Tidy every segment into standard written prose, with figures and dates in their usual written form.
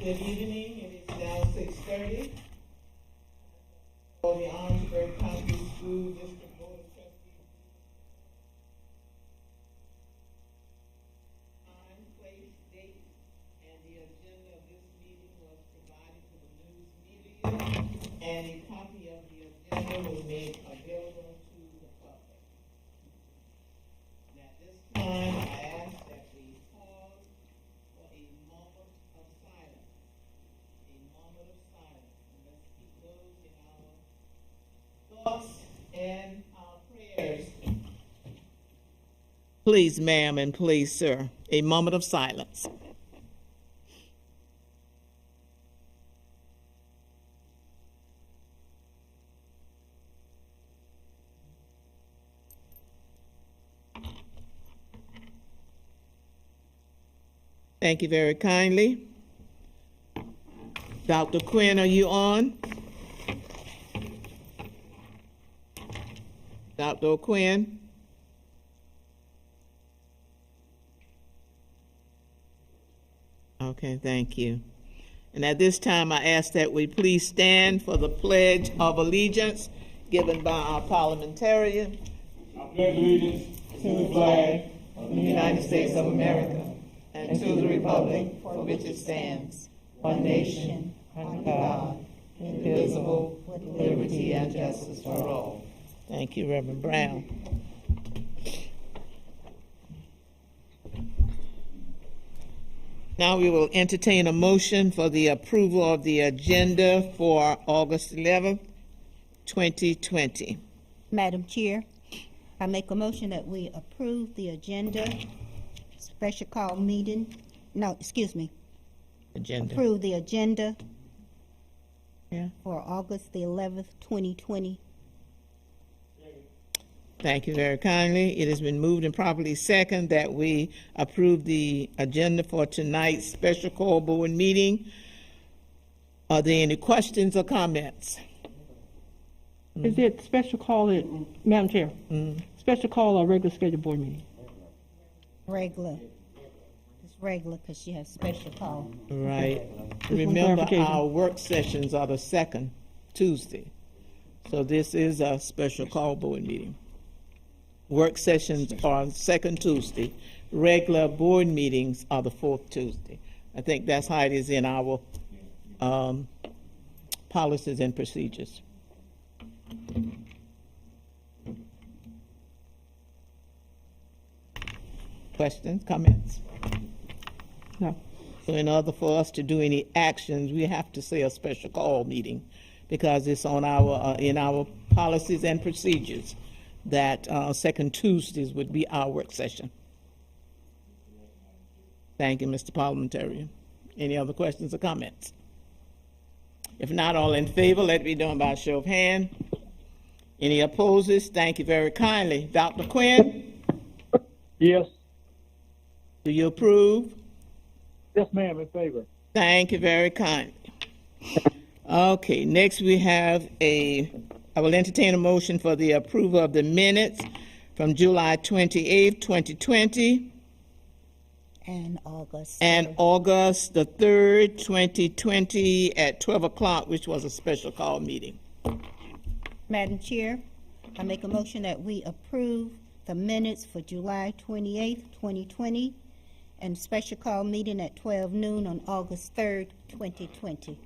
Good evening. It is now 6:30. For the Orangeburg County School District Board of Trustees. Time, place, date, and the agenda of this meeting was provided to the news media, and a copy of the agenda was made available to the public. And at this time, I ask that we pause for a moment of silence. A moment of silence. And let's keep those in our thoughts and our prayers. Please, ma'am, and please, sir, a moment of silence. Thank you very kindly. Dr. Quinn, are you on? Dr. O'Quinn? Okay, thank you. And at this time, I ask that we please stand for the Pledge of Allegiance given by our parliamentarian. I pledge allegiance To the flag of the United States of America and to the republic for which it stands, one nation, under God, indivisible, with liberty and justice for all. Thank you, Reverend Brown. Now we will entertain a motion for the approval of the agenda for August 11th, 2020. Madam Chair, I make a motion that we approve the agenda, special call meeting, Agenda. approve the agenda Yeah. for August the 11th, 2020. Thank you very kindly. It has been moved and properly second that we approve the agenda for tonight's special call board meeting. Are there any questions or comments? Is it special call it, Madam Chair? Special call or regular scheduled board meeting? Regular. It's regular because she has special call. Right. Just one Remember, clarification. our work sessions are the second Tuesday. So this is a special call board meeting. Work sessions are second Tuesday. Regular board meetings are the fourth Tuesday. I think that's how it is in our policies and procedures. Questions, comments? No. So in order for us to do any actions, we have to say a special call meeting because it's on our, in our policies and procedures that second Tuesdays would be our work session. Thank you, Mr. Parliamentarian. Any other questions or comments? If not, all in favor, let it be done by a show of hand. Any opposes? Thank you very kindly. Dr. Quinn, Yes. do you approve? Yes, ma'am, in favor. Thank you very kindly. Okay, next we have I will entertain a motion for the approval of the minutes from July 28th, 2020 And August. and August the 3rd, 2020 at 12 o'clock, which was a special call meeting. Madam Chair, I make a motion that we approve the minutes for July 28th, 2020, and special call meeting at 12 noon on August 3rd, 2020.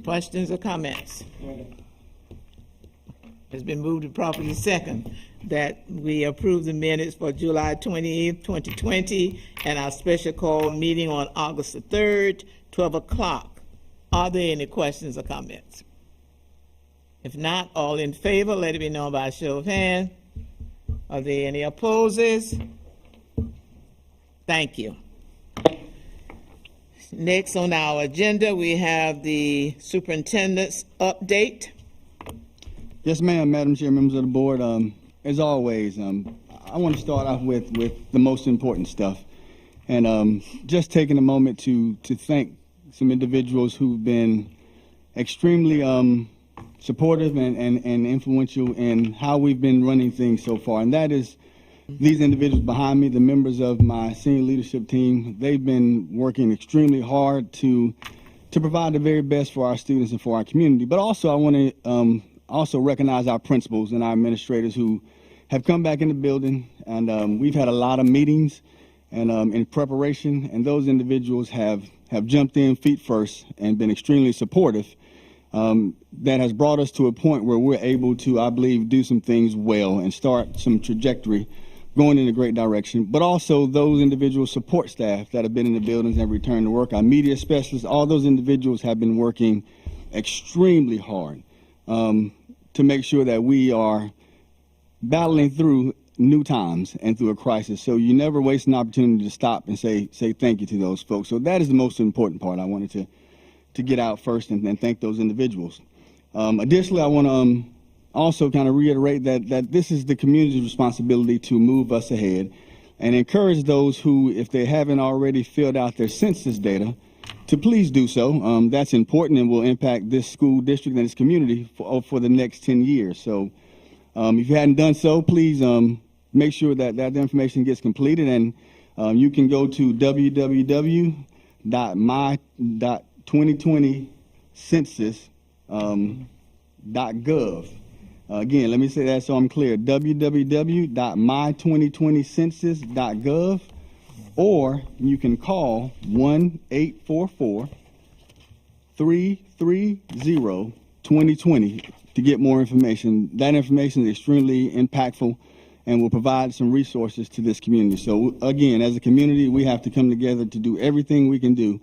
Questions or comments? It's been moved and properly second that we approve the minutes for July 28th, 2020, and our special call meeting on August the 3rd, 12 o'clock. Are there any questions or comments? If not, all in favor, let it be known by a show of hands. Are there any opposes? Thank you. Next on our agenda, we have the superintendent's update. Yes, ma'am, Madam Chair, members of the board. As always, I want to start off with the most important stuff. And just taking a moment to thank some individuals who've been extremely supportive and influential in how we've been running things so far. And that is These individuals behind me, the members of my senior leadership team, they've been working extremely hard to provide the very best for our students and for our community. But also I want to also recognize our principals and our administrators who have come back in the building, and we've had a lot of meetings and in preparation, and those individuals have jumped in feet first and been extremely supportive. That has brought us to a point where we're able to, I believe, do some things well and start some trajectory going in a great direction. But also those individual support staff that have been in the buildings and returned to work, our media specialists, all those individuals have been working extremely hard to make sure that we are battling through new times and through a crisis. So you never waste an opportunity to stop and say thank you to those folks. So that is the most important part I wanted to get out first and thank those individuals. Additionally, I want to also kind of reiterate that this is the community's responsibility to move us ahead and encourage those who, if they haven't already filled out their census data, to please do so. That's important and will impact this school district and this community for the next 10 years. So if you hadn't done so, please make sure that information gets completed, and you can go to www.my2020census.gov. Again, let me say that so I'm clear, www.my2020census.gov, or you can call 1-844-330-2020 to get more information. That information is extremely impactful and will provide some resources to this community. So again, as a community, we have to come together to do everything we can do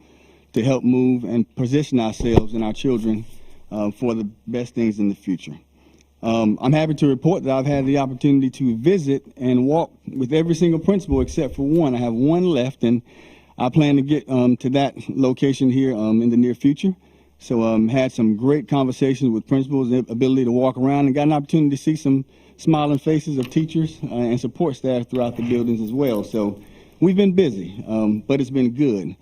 to help move and position ourselves and our children for the best things in the future. I'm happy to report that I've had the opportunity to visit and walk with every single principal except for one. I have one left, and I plan to get to that location here in the near future. So had some great conversations with principals, the ability to walk around, and got an opportunity to see some smiling faces of teachers and support staff throughout the buildings as well. So we've been busy, but it's been good.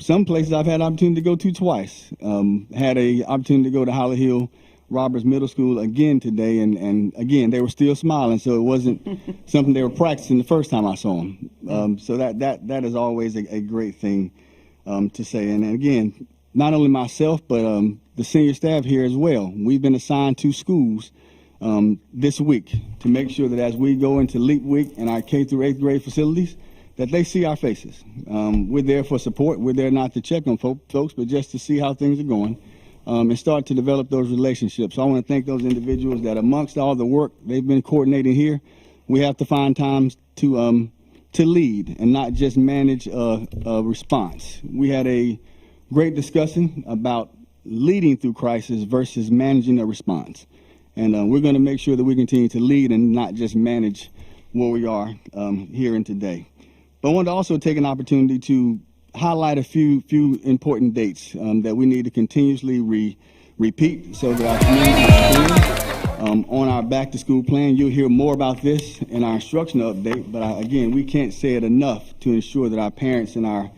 Some places I've had an opportunity to go to twice. Had an opportunity to go to Holly Hill Roberts Middle School again today, and again, they were still smiling, so it wasn't something they were practicing the first time I saw them. So that is always a great thing to say. And again, not only myself, but the senior staff here as well. We've been assigned to schools this week to make sure that as we go into Leap Week in our K through 8th grade facilities, that they see our faces. We're there for support. We're there not to check on folks, but just to see how things are going. And start to develop those relationships. So I want to thank those individuals that amongst all the work they've been coordinating here, we have to find times to lead and not just manage a response. We had a great discussion about leading through crisis versus managing a response. And we're going to make sure that we continue to lead and not just manage where we are here and today. But I want to also take an opportunity to highlight a few important dates that we need to continuously repeat so that our community is clear on our back to school plan. You'll hear more about this in our instructional update, but again, we can't say it enough to ensure that our parents and our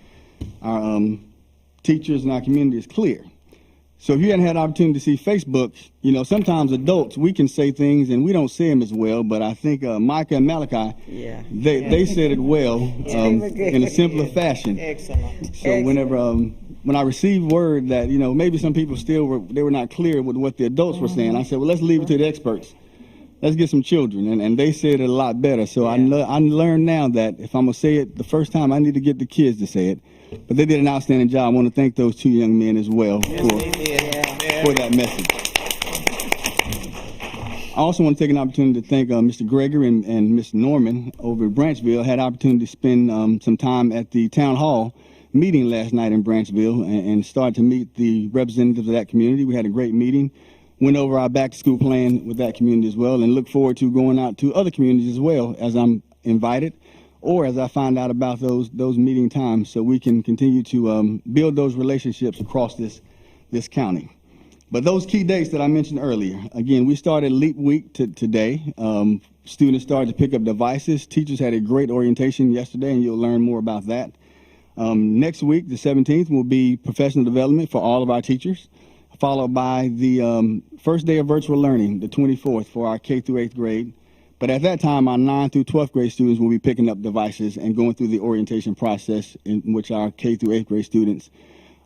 teachers and our community is clear. So if you hadn't had an opportunity to see Facebook, you know, sometimes adults, we can say things and we don't say them as well, but I think Micah and Malachi, they said it well in a simpler fashion. Excellent. So whenever, when I received word that, you know, maybe some people still were not clear with what the adults were saying, I said, well, let's leave it to the experts. Let's get some children, and they said it a lot better. So I learned now that if I'm going to say it the first time, I need to get the kids to say it. But they did an outstanding job. I want to thank those two young men as well for that message. I also want to take an opportunity to thank Mr. Gregory and Ms. Norman over at Branchville. Had an opportunity to spend some time at the town hall meeting last night in Branchville and start to meet the representatives of that community. We had a great meeting. Went over our back-to-school plan with that community as well, and look forward to going out to other communities as well as I'm invited, or as I find out about those meeting times, so we can continue to build those relationships across this county. But those key dates that I mentioned earlier, again, we started Leap Week today. Students started to pick up devices. Teachers had a great orientation yesterday, and you'll learn more about that. Next week, the 17th, will be professional development for all of our teachers, followed by the first day of virtual learning, the 24th, for our K through 8th grade But at that time, our 9th through 12th grade students will be picking up devices and going through the orientation process in which our K through 8th grade students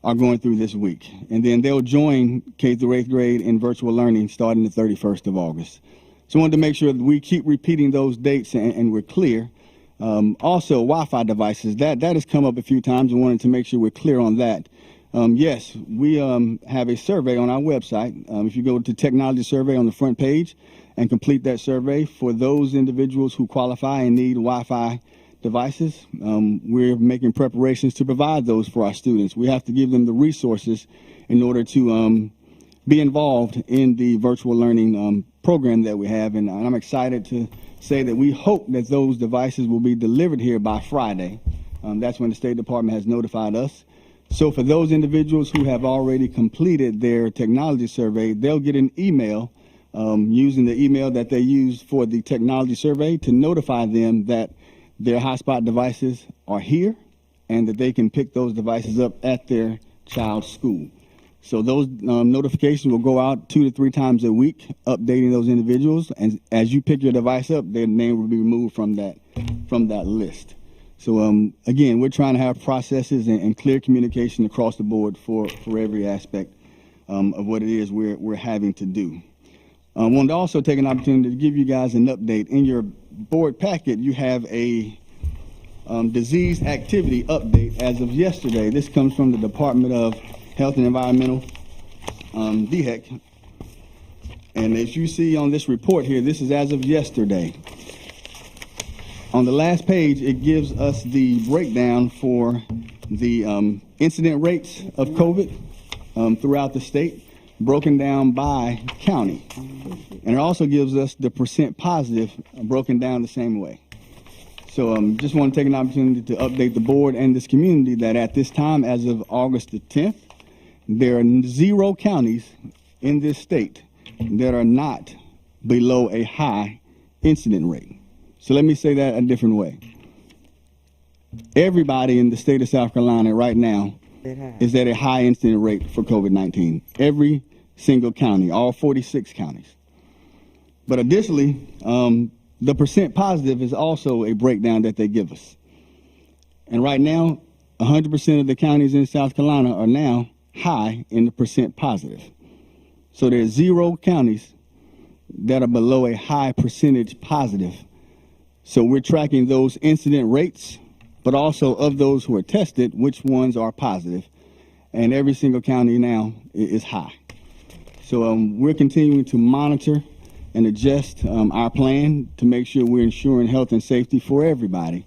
are going through this week. And then they'll join K through 8th grade in virtual learning starting the 31st of August. So I wanted to make sure that we keep repeating those dates and we're clear. Also, Wi-Fi devices, that has come up a few times and wanted to make sure we're clear on that. Yes, we have a survey on our website. If you go to technology survey on the front page and complete that survey for those individuals who qualify and need Wi-Fi devices, we're making preparations to provide those for our students. We have to give them the resources in order to be involved in the virtual learning program that we have. And I'm excited to say that we hope that those devices will be delivered here by Friday. That's when the State Department has notified us. So for those individuals who have already completed their technology survey, they'll get an email using the email that they used for the technology survey to notify them that their hotspot devices are here and that they can pick those devices up at their child's school. So those notifications will go out 2 to 3 times a week, updating those individuals. And as you pick your device up, their name will be removed from that list. So again, we're trying to have processes and clear communication across the board for every aspect of what it is we're having to do. I wanted to also take an opportunity to give you guys an update. In your board packet, you have a disease activity update as of yesterday. This comes from the Department of Health and Environmental, DHEC. And as you see on this report here, this is as of yesterday. On the last page, it gives us the breakdown for the incident rates of COVID throughout the state, broken down by county. And it also gives us the percent positive broken down the same way. So just want to take an opportunity to update the board and this community that at this time, as of August the 10th, there are 0 counties in this state that are not below a high incident rate. So let me say that a different way. Everybody in the state of South Carolina right now is at a high incident rate for COVID-19. Every single county, all 46 counties. But additionally, the percent positive is also a breakdown that they give us. And right now, 100% of the counties in South Carolina are now high in the percent positive. So there's 0 counties that are below a high percentage positive. So we're tracking those incident rates, but also of those who are tested, which ones are positive. And every single county now is high. So we're continuing to monitor and adjust our plan to make sure we're ensuring health and safety for everybody.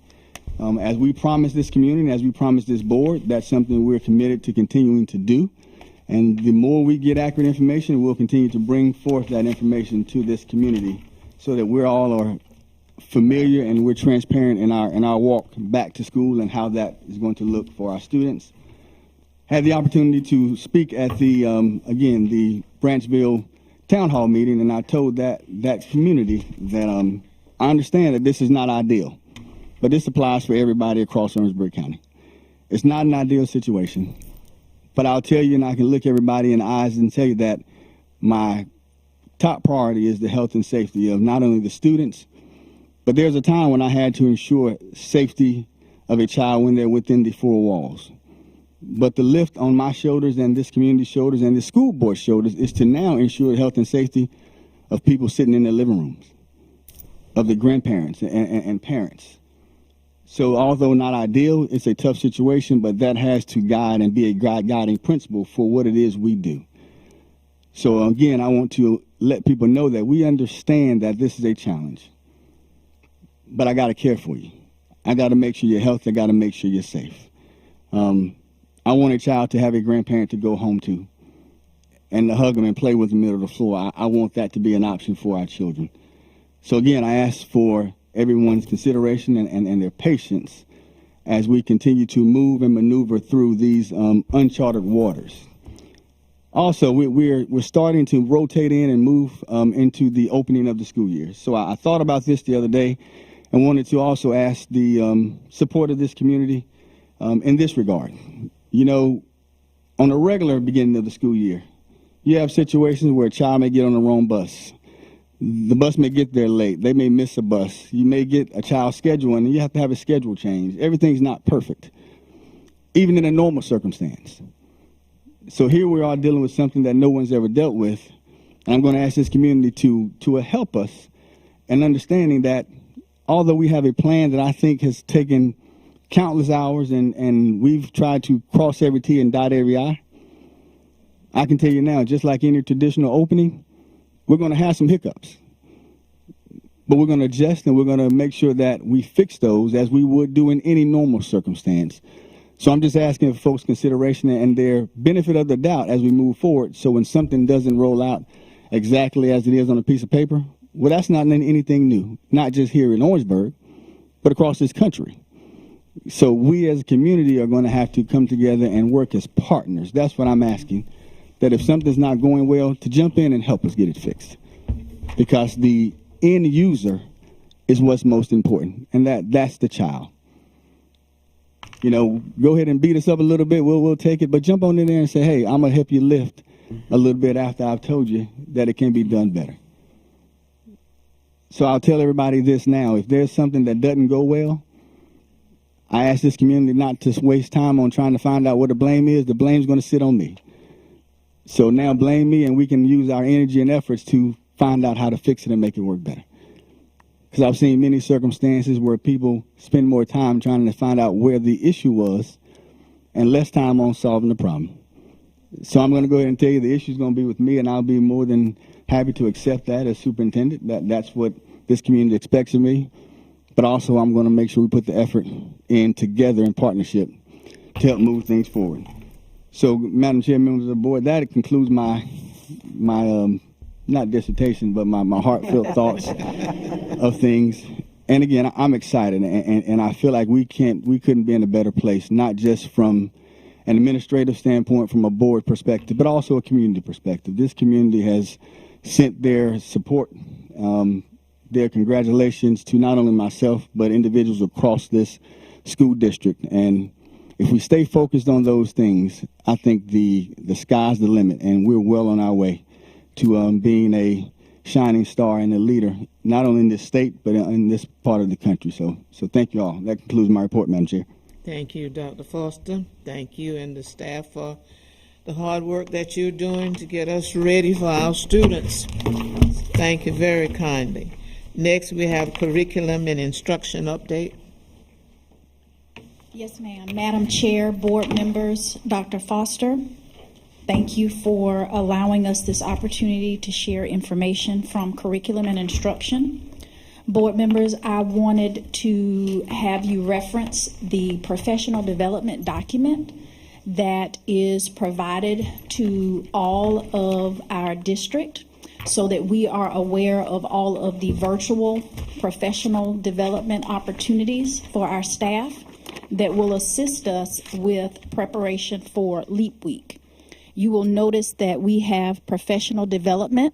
As we promised this community, as we promised this board, that's something we're committed to continuing to do. And the more we get accurate information, we'll continue to bring forth that information to this community so that we're all are familiar and we're transparent in our walk back to school and how that is going to look for our students. Had the opportunity to speak at the, again, the Branchville Town Hall meeting, and I told that community that I understand that this is not ideal, but this applies for everybody across Orangeburg County. It's not an ideal situation, but I'll tell you, and I can look everybody in the eyes and tell you that my top priority is the health and safety of not only the students, but there's a time when I had to ensure safety of a child when they're within the 4 walls. But the lift on my shoulders and this community's shoulders and the school board's shoulders is to now ensure the health and safety of people sitting in their living rooms, of the grandparents and parents. So although not ideal, it's a tough situation, but that has to guide and be a guiding principle for what it is we do. So again, I want to let people know that we understand that this is a challenge. But I got to care for you. I got to make sure you're healthy. I got to make sure you're safe. I want a child to have a grandparent to go home to and to hug them and play with them in the middle of the floor. I want that to be an option for our children. So again, I ask for everyone's consideration and their patience as we continue to move and maneuver through these uncharted waters. Also, we're starting to rotate in and move into the opening of the school year. So I thought about this the other day and wanted to also ask the support of this community in this regard. You know, on a regular beginning of the school year, you have situations where a child may get on the wrong bus. The bus may get there late. They may miss a bus. You may get a child schedule and you have to have a schedule change. Everything's not perfect, even in a normal circumstance. So here we are dealing with something that no one's ever dealt with. And I'm going to ask this community to help us in understanding that although we have a plan that I think has taken countless hours and we've tried to cross every T and dot every I, I can tell you now, just like any traditional opening, we're going to have some hiccups. But we're going to adjust and we're going to make sure that we fix those as we would do in any normal circumstance. So I'm just asking for folks' consideration and their benefit of the doubt as we move forward. So when something doesn't roll out exactly as it is on a piece of paper, well, that's not anything new, not just here in Orangeburg, but across this country. So we as a community are going to have to come together and work as partners. That's what I'm asking, that if something's not going well, to jump in and help us get it fixed. Because the end user is what's most important, and that's the child. You know, go ahead and beat us up a little bit, we'll take it, but jump on in there and say, hey, I'm going to help you lift a little bit after I've told you that it can be done better. So I'll tell everybody this now. If there's something that doesn't go well, I ask this community not to waste time on trying to find out what the blame is. The blame's going to sit on me. So now blame me, and we can use our energy and efforts to find out how to fix it and make it work better. Because I've seen many circumstances where people spend more time trying to find out where the issue was and less time on solving the problem. So I'm going to go ahead and tell you the issue is going to be with me, and I'll be more than happy to accept that as superintendent. That's what this community expects of me. But also I'm going to make sure we put the effort in together in partnership to help move things forward. So, Madam Chair, members of the board, that concludes my not dissertation, but my heartfelt thoughts of things. And again, I'm excited, and I feel like we couldn't be in a better place, not just from an administrative standpoint, from a board perspective, but also a community perspective. This community has sent their support, their congratulations to not only myself, but individuals across this school district. And if we stay focused on those things, I think the sky's the limit, and we're well on our way to being a shining star and a leader, not only in this state, but in this part of the country. So thank you all. That concludes my report, Madam Chair. Thank you, Dr. Foster. Thank you and the staff for the hard work that you're doing to get us ready for our students. Thank you very kindly. Next, we have curriculum and instruction update. Yes, ma'am. Madam Chair, board members, Dr. Foster, thank you for allowing us this opportunity to share information from curriculum and instruction. Board members, I wanted to have you reference the professional development document that is provided to all of our district so that we are aware of all of the virtual professional development opportunities for our staff that will assist us with preparation for LEAP Week. You will notice that we have professional development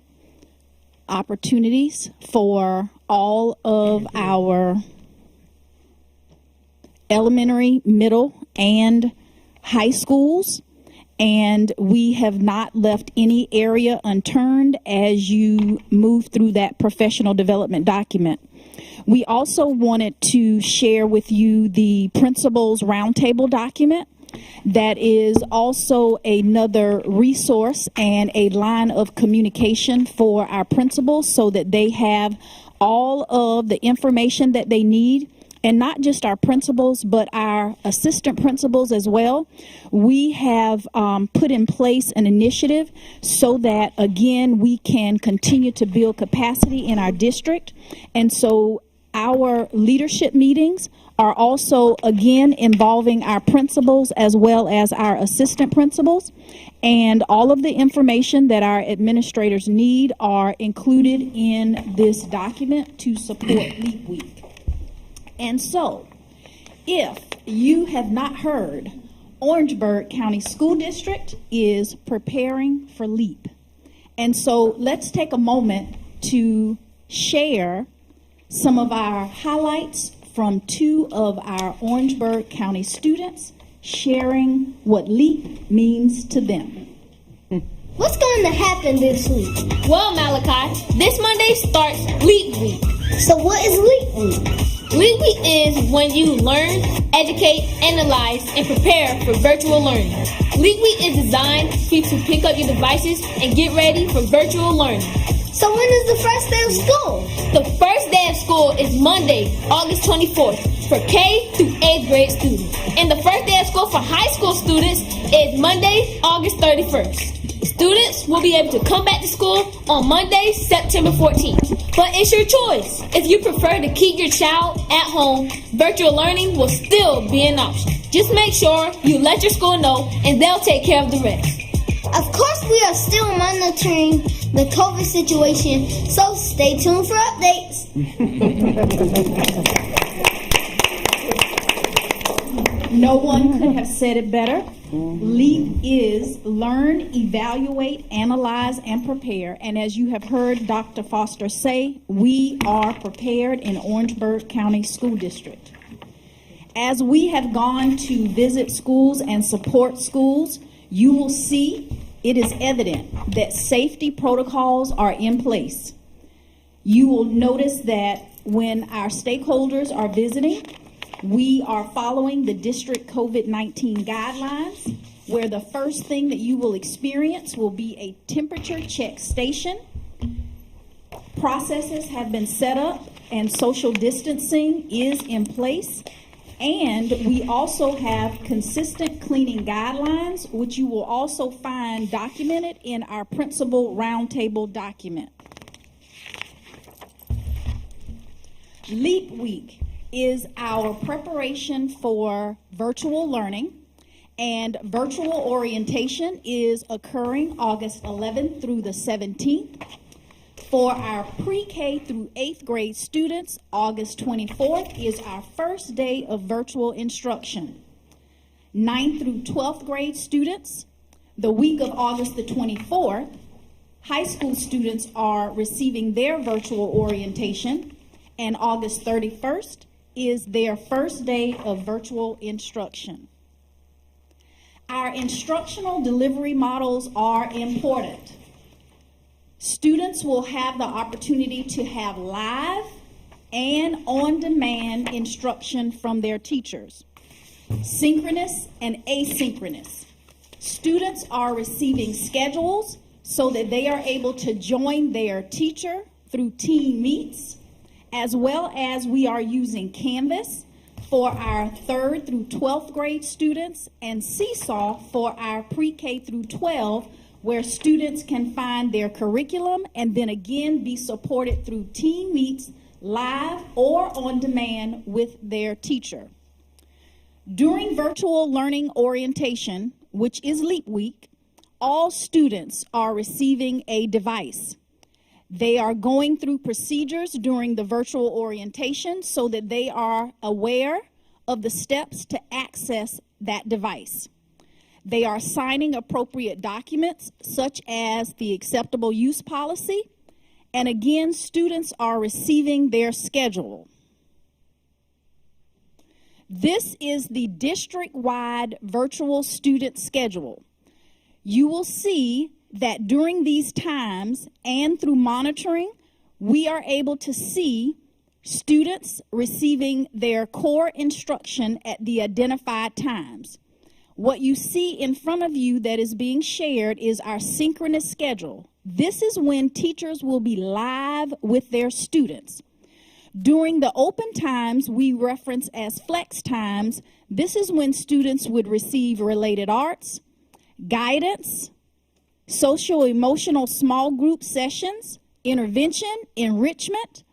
opportunities for all of our elementary, middle, and high schools, and we have not left any area unturned as you move through that professional development document. We also wanted to share with you the Principals Roundtable document. That is also another resource and a line of communication for our principals so that they have all of the information that they need, and not just our principals, but our assistant principals as well. We have put in place an initiative so that, again, we can continue to build capacity in our district. And so our leadership meetings are also, again, involving our principals as well as our assistant principals. And all of the information that our administrators need are included in this document to support LEAP Week. And so, if you have not heard, Orangeburg County School District is preparing for LEAP. And so let's take a moment to share some of our highlights from two of our Orangeburg County students sharing what LEAP means to them. What's going to happen this week? Well, Malachi, this Monday starts Leap Week. So what is Leap Week? Leap Week is when you learn, educate, analyze, and prepare for virtual learning. Leap Week is designed for you to pick up your devices and get ready for virtual learning. So when is the first day of school? The first day of school is Monday, August 24th for K through 8th grade students. And the first day of school for high school students is Monday, August 31st. Students will be able to come back to school on Monday, September 14th. But it's your choice. If you prefer to keep your child at home, virtual learning will still be an option. Just make sure you let your school know and they'll take care of the rest. Of course, we are still monitoring the COVID situation, so stay tuned for updates. No one could have said it better. LEAP is learn, evaluate, analyze, and prepare. And as you have heard Dr. Foster say, we are prepared in Orangeburg County School District. As we have gone to visit schools and support schools, you will see it is evident that safety protocols are in place. You will notice that when our stakeholders are visiting, we are following the district COVID-19 guidelines, where the first thing that you will experience will be a temperature check station. Processes have been set up and social distancing is in place. And we also have consistent cleaning guidelines, which you will also find documented in our principal roundtable document. Leap Week is our preparation for virtual learning, and virtual orientation is occurring August 11th through the 17th. For our pre-K through 8th grade students, August 24th is our first day of virtual instruction. 9th through 12th grade students, the week of August the 24th, high school students are receiving their virtual orientation, and August 31st is their first day of virtual instruction. Our instructional delivery models are important. Students will have the opportunity to have live and on-demand instruction from their teachers, synchronous and asynchronous. Students are receiving schedules so that they are able to join their teacher through team meets, as well as we are using Canvas for our 3rd through 12th grade students and Seesaw for our pre-K through 12, where students can find their curriculum and then again be supported through team meets, live or on demand with their teacher. During virtual learning orientation, which is Leap Week, all students are receiving a device. They are going through procedures during the virtual orientation so that they are aware of the steps to access that device. They are signing appropriate documents such as the acceptable use policy, and again, students are receiving their schedule. This is the district-wide virtual student schedule. You will see that during these times and through monitoring, we are able to see students receiving their core instruction at the identified times. What you see in front of you that is being shared is our synchronous schedule. This is when teachers will be live with their students. During the open times we reference as flex times, this is when students would receive related arts, guidance, social-emotional small group sessions, intervention, enrichment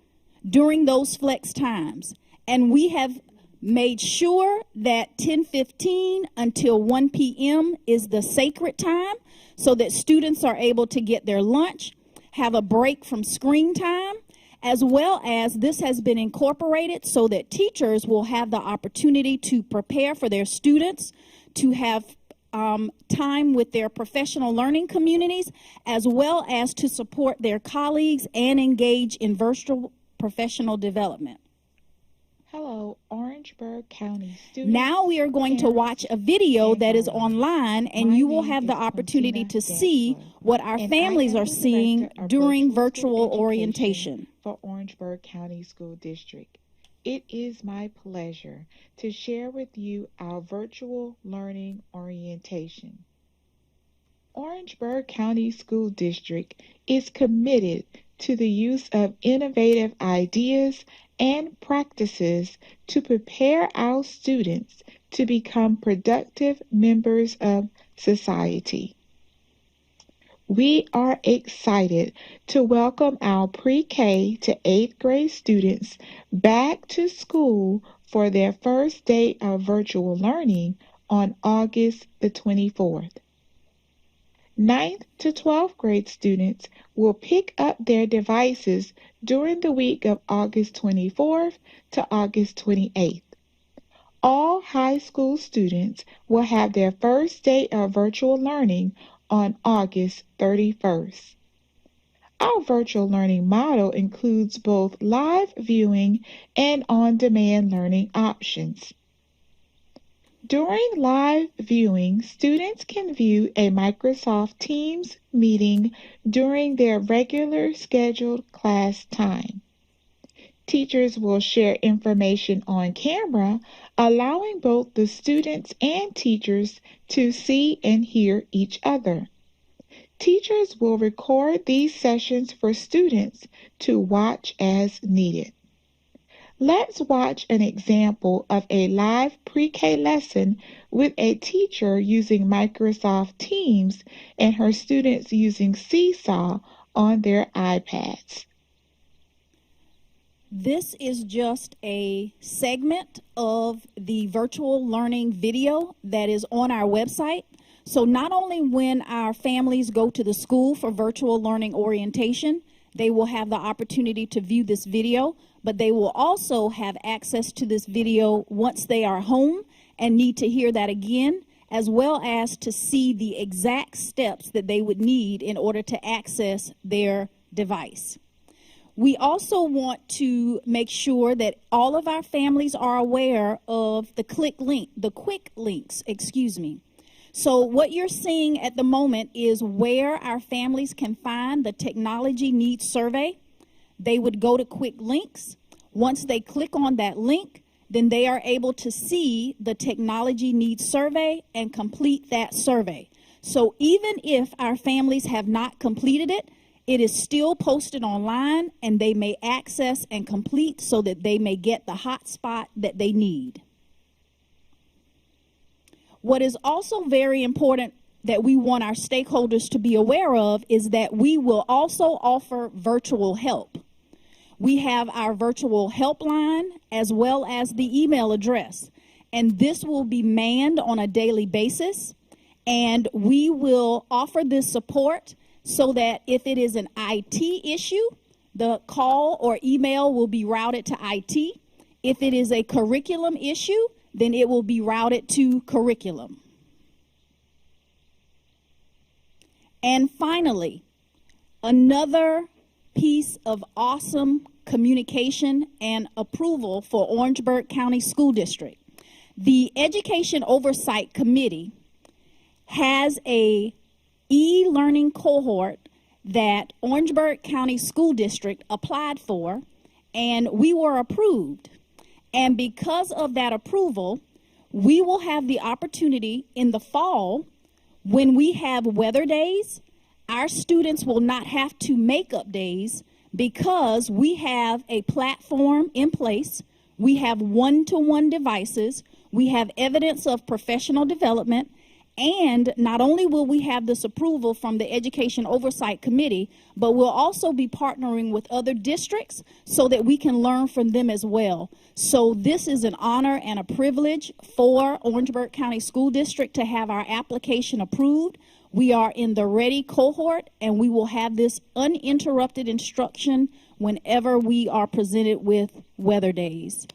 during those flex times. And we have made sure that 10:15 until 1 p.m. is the sacred time so that students are able to get their lunch, have a break from screen time, as well as this has been incorporated so that teachers will have the opportunity to prepare for their students, to have time with their professional learning communities, as well as to support their colleagues and engage in virtual professional development. Hello, Orangeburg County students. Now we are going to watch a video that is online, and you will have the opportunity to see what our And families I am are the seeing Director of during Virtual virtual School orientation. for Orangeburg County School District. It is my pleasure to share with you our virtual learning orientation. Orangeburg County School District is committed to the use of innovative ideas and practices to prepare our students to become productive members of society. We are excited to welcome our pre-K to 8th grade students back to school for their first day of virtual learning on August the 24th. 9th to 12th grade students will pick up their devices during the week of August 24th to August 28th. All high school students will have their first day of virtual learning on August 31st. Our virtual learning model includes both live viewing and on-demand learning options. During live viewing, students can view a Microsoft Teams meeting during their regular scheduled class time. Teachers will share information on camera, allowing both the students and teachers to see and hear each other. Teachers will record these sessions for students to watch as needed. Let's watch an example of a live pre-K lesson with a teacher using Microsoft Teams and her students using Seesaw on their iPads. This is just a segment of the virtual learning video that is on our website. So not only when our families go to the school for virtual learning orientation, they will have the opportunity to view this video, but they will also have access to this video once they are home and need to hear that again, as well as to see the exact steps that they would need in order to access their device. We also want to make sure that all of our families are aware of the quick links. So what you're seeing at the moment is where our families can find the technology needs survey. They would go to quick links. Once they click on that link, then they are able to see the technology needs survey and complete that survey. So even if our families have not completed it, it is still posted online and they may access and complete so that they may get the hotspot that they need. What is also very important that we want our stakeholders to be aware of is that we will also offer virtual help. We have our virtual helpline as well as the email address, and this will be manned on a daily basis, and we will offer this support so that if it is an IT issue, the call or email will be routed to IT. If it is a curriculum issue, then it will be routed to curriculum. And finally, another piece of awesome communication and approval for Orangeburg County School District. The Education Oversight Committee has a e-learning cohort that Orangeburg County School District applied for, and we were approved. And because of that approval, we will have the opportunity in the fall, when we have weather days, our students will not have to make up days because we have a platform in place. We have one-to-one devices. We have evidence of professional development. And not only will we have this approval from the Education Oversight Committee, but we'll also be partnering with other districts so that we can learn from them as well. So this is an honor and a privilege for Orangeburg County School District to have our application approved. We are in the ready cohort, and we will have this uninterrupted instruction whenever we are presented with weather days.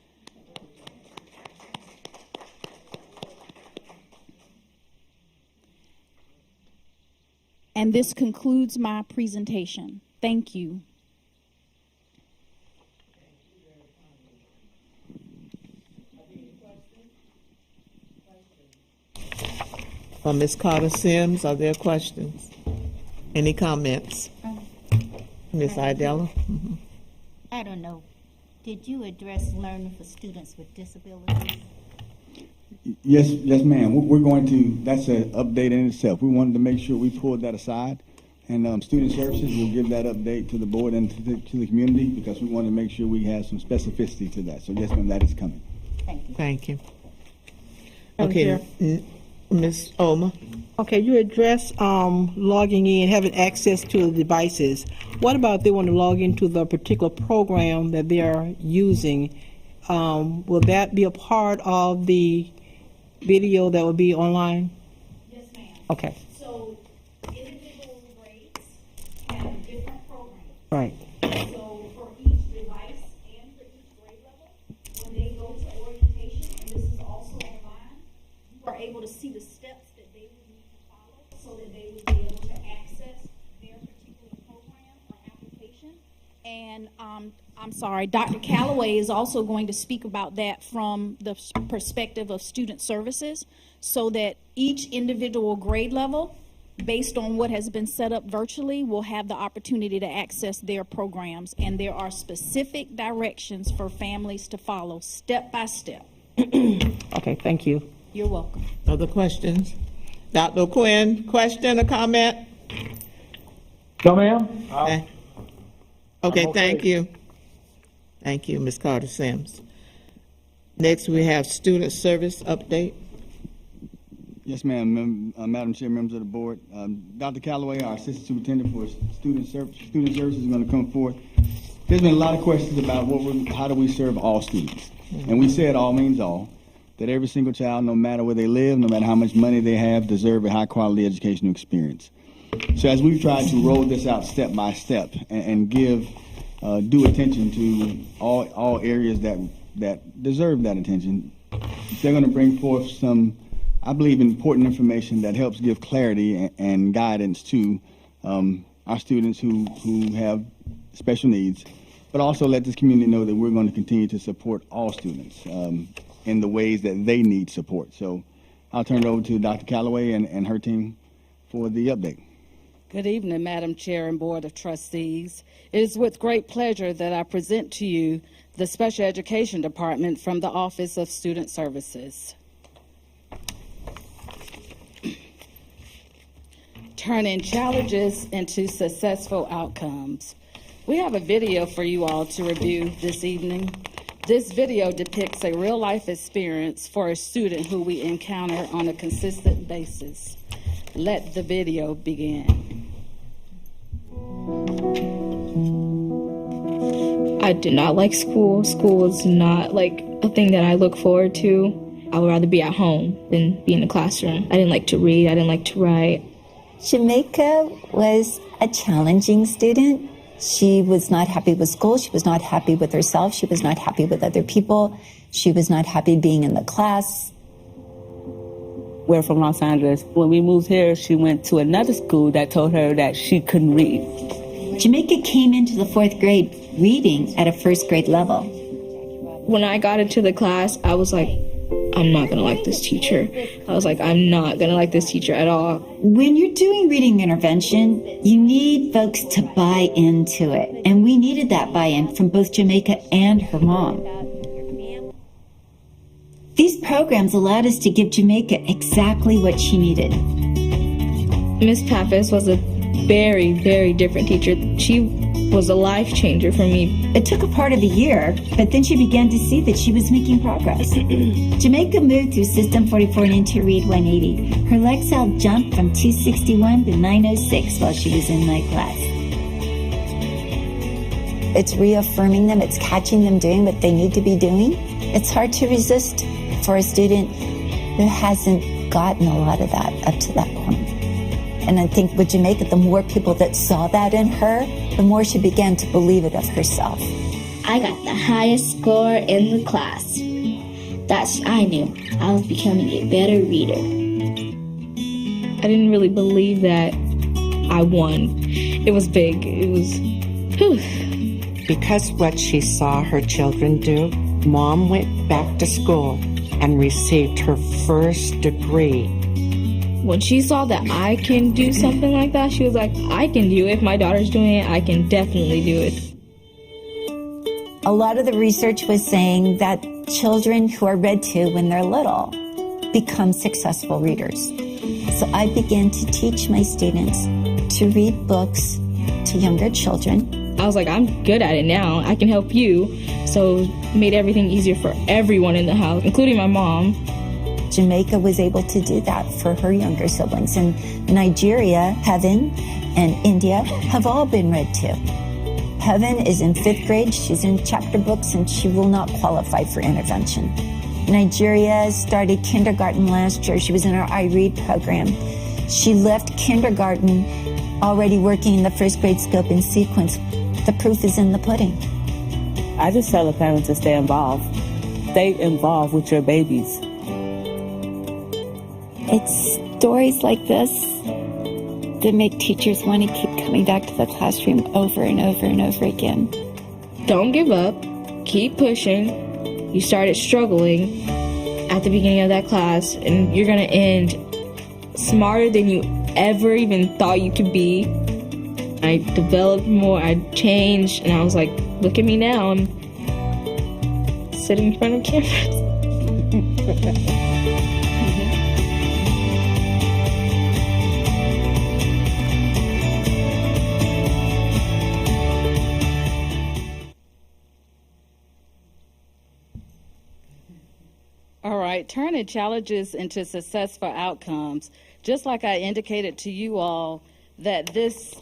And this concludes my presentation. Thank you. Ms. Carter Sims, are there questions? Any comments? Ms. Idella? I don't know. Did you address learning for students with disabilities? Yes, ma'am. We're going to, that's an update in itself. We wanted to make sure we pulled that aside. And Student Services will give that update to the board and to the community because we want to make sure we have some specificity to that. So yes, ma'am, that is coming. Thank you. Thank you. Madam Chair. Okay, Ms. Oma? Okay, you address logging in, having access to the devices. What about if they want to log into the particular program that they are using? Will that be a part of the video that will be online? Yes, ma'am. Okay, So individual grades have different programs. right. So for each device and for each grade level, when they go to orientation, and this is also online, you are able to see the steps that they would need to follow so that they would be able to access their particular program or application. And I'm sorry, Dr. Calloway is also going to speak about that from the perspective of student services so that each individual grade level, based on what has been set up virtually, will have the opportunity to access their programs. And there are specific directions for families to follow step by step. Okay, thank you. You're welcome. Other questions? Dr. Quinn, question or comment? No, ma'am. Okay, I'm okay. thank you. Thank you, Ms. Carter Sims. Next, we have student service update. Yes, ma'am. Madam Chair, members of the board. Dr. Calloway, our Assistant Superintendent for Student Services, is going to come forth. There's been a lot of questions about how do we serve all students. And we said all means all, that every single child, no matter where they live, no matter how much money they have, deserve a high-quality educational experience. So as we've tried to roll this out step by step and give due attention to all areas that deserve that attention, they're going to bring forth some, I believe, important information that helps give clarity and guidance to our students who have special needs, but also let this community know that we're going to continue to support all students in the ways that they need support. So I'll turn it over to Dr. Calloway and her team for the update. Good evening, Madam Chair and Board of Trustees. It is with great pleasure that I present to you the Special Education Department from the Office of Student Services. Turning challenges into successful outcomes. We have a video for you all to review this evening. This video depicts a real-life experience for a student who we encounter on a consistent basis. Let the video begin. I did not like school. School was not like a thing that I look forward to. I would rather be at home than be in the classroom. I didn't like to read. I didn't like to write. Jamaica was a challenging student. She was not happy with school. She was not happy with herself. She was not happy with other people. She was not happy being in the class. We're from Los Angeles. When we moved here, she went to another school that told her that she couldn't read. Jamaica came into the 4th grade reading at a 1st grade level. When I got into the class, I was like, I'm not going to like this teacher. I was like, I'm not going to like this teacher at all. When you're doing reading intervention, you need folks to buy into it. And we needed that buy-in from both Jamaica and her mom. These programs allowed us to give Jamaica exactly what she needed. Miss Pappas was a very, very different teacher. She was a life changer for me. It took a part of a year, but then she began to see that she was making progress. Jamaica moved through System 44 and into Read 180. Her Lexile jumped from 261 to 906 while she was in my class. It's reaffirming them, it's catching them doing what they need to be doing. It's hard to resist for a student who hasn't gotten a lot of that up to that point. And I think with Jamaica, the more people that saw that in her, the more she began to believe it of herself. I got the highest score in the class. I knew I was becoming a better reader. I didn't really believe that I won. It was big. It was, whew. Because what she saw her children do, Mom went back to school and received her first degree. when she saw that I can do something like that, she was like, I can do it. If my daughter's doing it, I can definitely do it. A lot of the research was saying that children who are read to when they're little become successful readers. So I began to teach my students to read books to younger children. I was like, I'm good at it now. I can help you. So it made everything easier for everyone in the house, including my mom. Jamaica was able to do that for her younger siblings. And Nigeria, Heaven, and India have all been read to. Heaven is in 5th grade. She's in chapter books, and she will not qualify for intervention. Nigeria started kindergarten last year. She was in our iRead program. She left kindergarten already working in the 1st grade scope and sequence. The proof is in the pudding. I just tell the parents to stay involved. Stay involved with your babies. It's stories like this that make teachers want to keep coming back to the classroom over and over and over again. Don't give up. Keep pushing. You started struggling at the beginning of that class, and you're going to end smarter than you ever even thought you could be. I developed more. I changed, and I was like, look at me now. I'm sitting in front of cameras. All right, turning challenges into successful outcomes. Just like I indicated to you all that this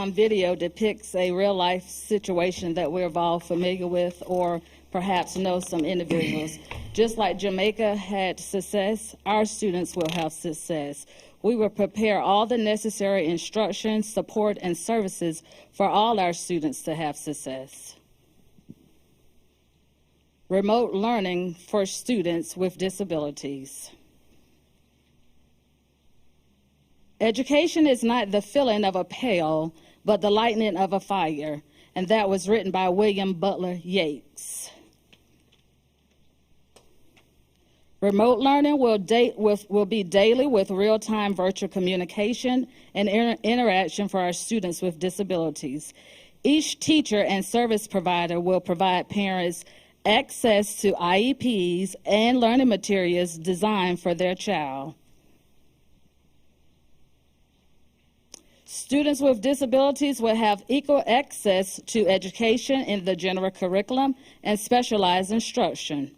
video depicts a real-life situation that we're all familiar with or perhaps know some individuals. Just like Jamaica had success, our students will have success. We will prepare all the necessary instruction, support, and services for all our students to have success. Remote learning for students with disabilities. Education is not the filling of a pail, but the lighting of a fire, and that was written by William Butler Yeats. Remote learning will be daily with real-time virtual communication and interaction for our students with disabilities. Each teacher and service provider will provide parents access to IEPs and learning materials designed for their child. Students with disabilities will have equal access to education in the general curriculum and specialized instruction.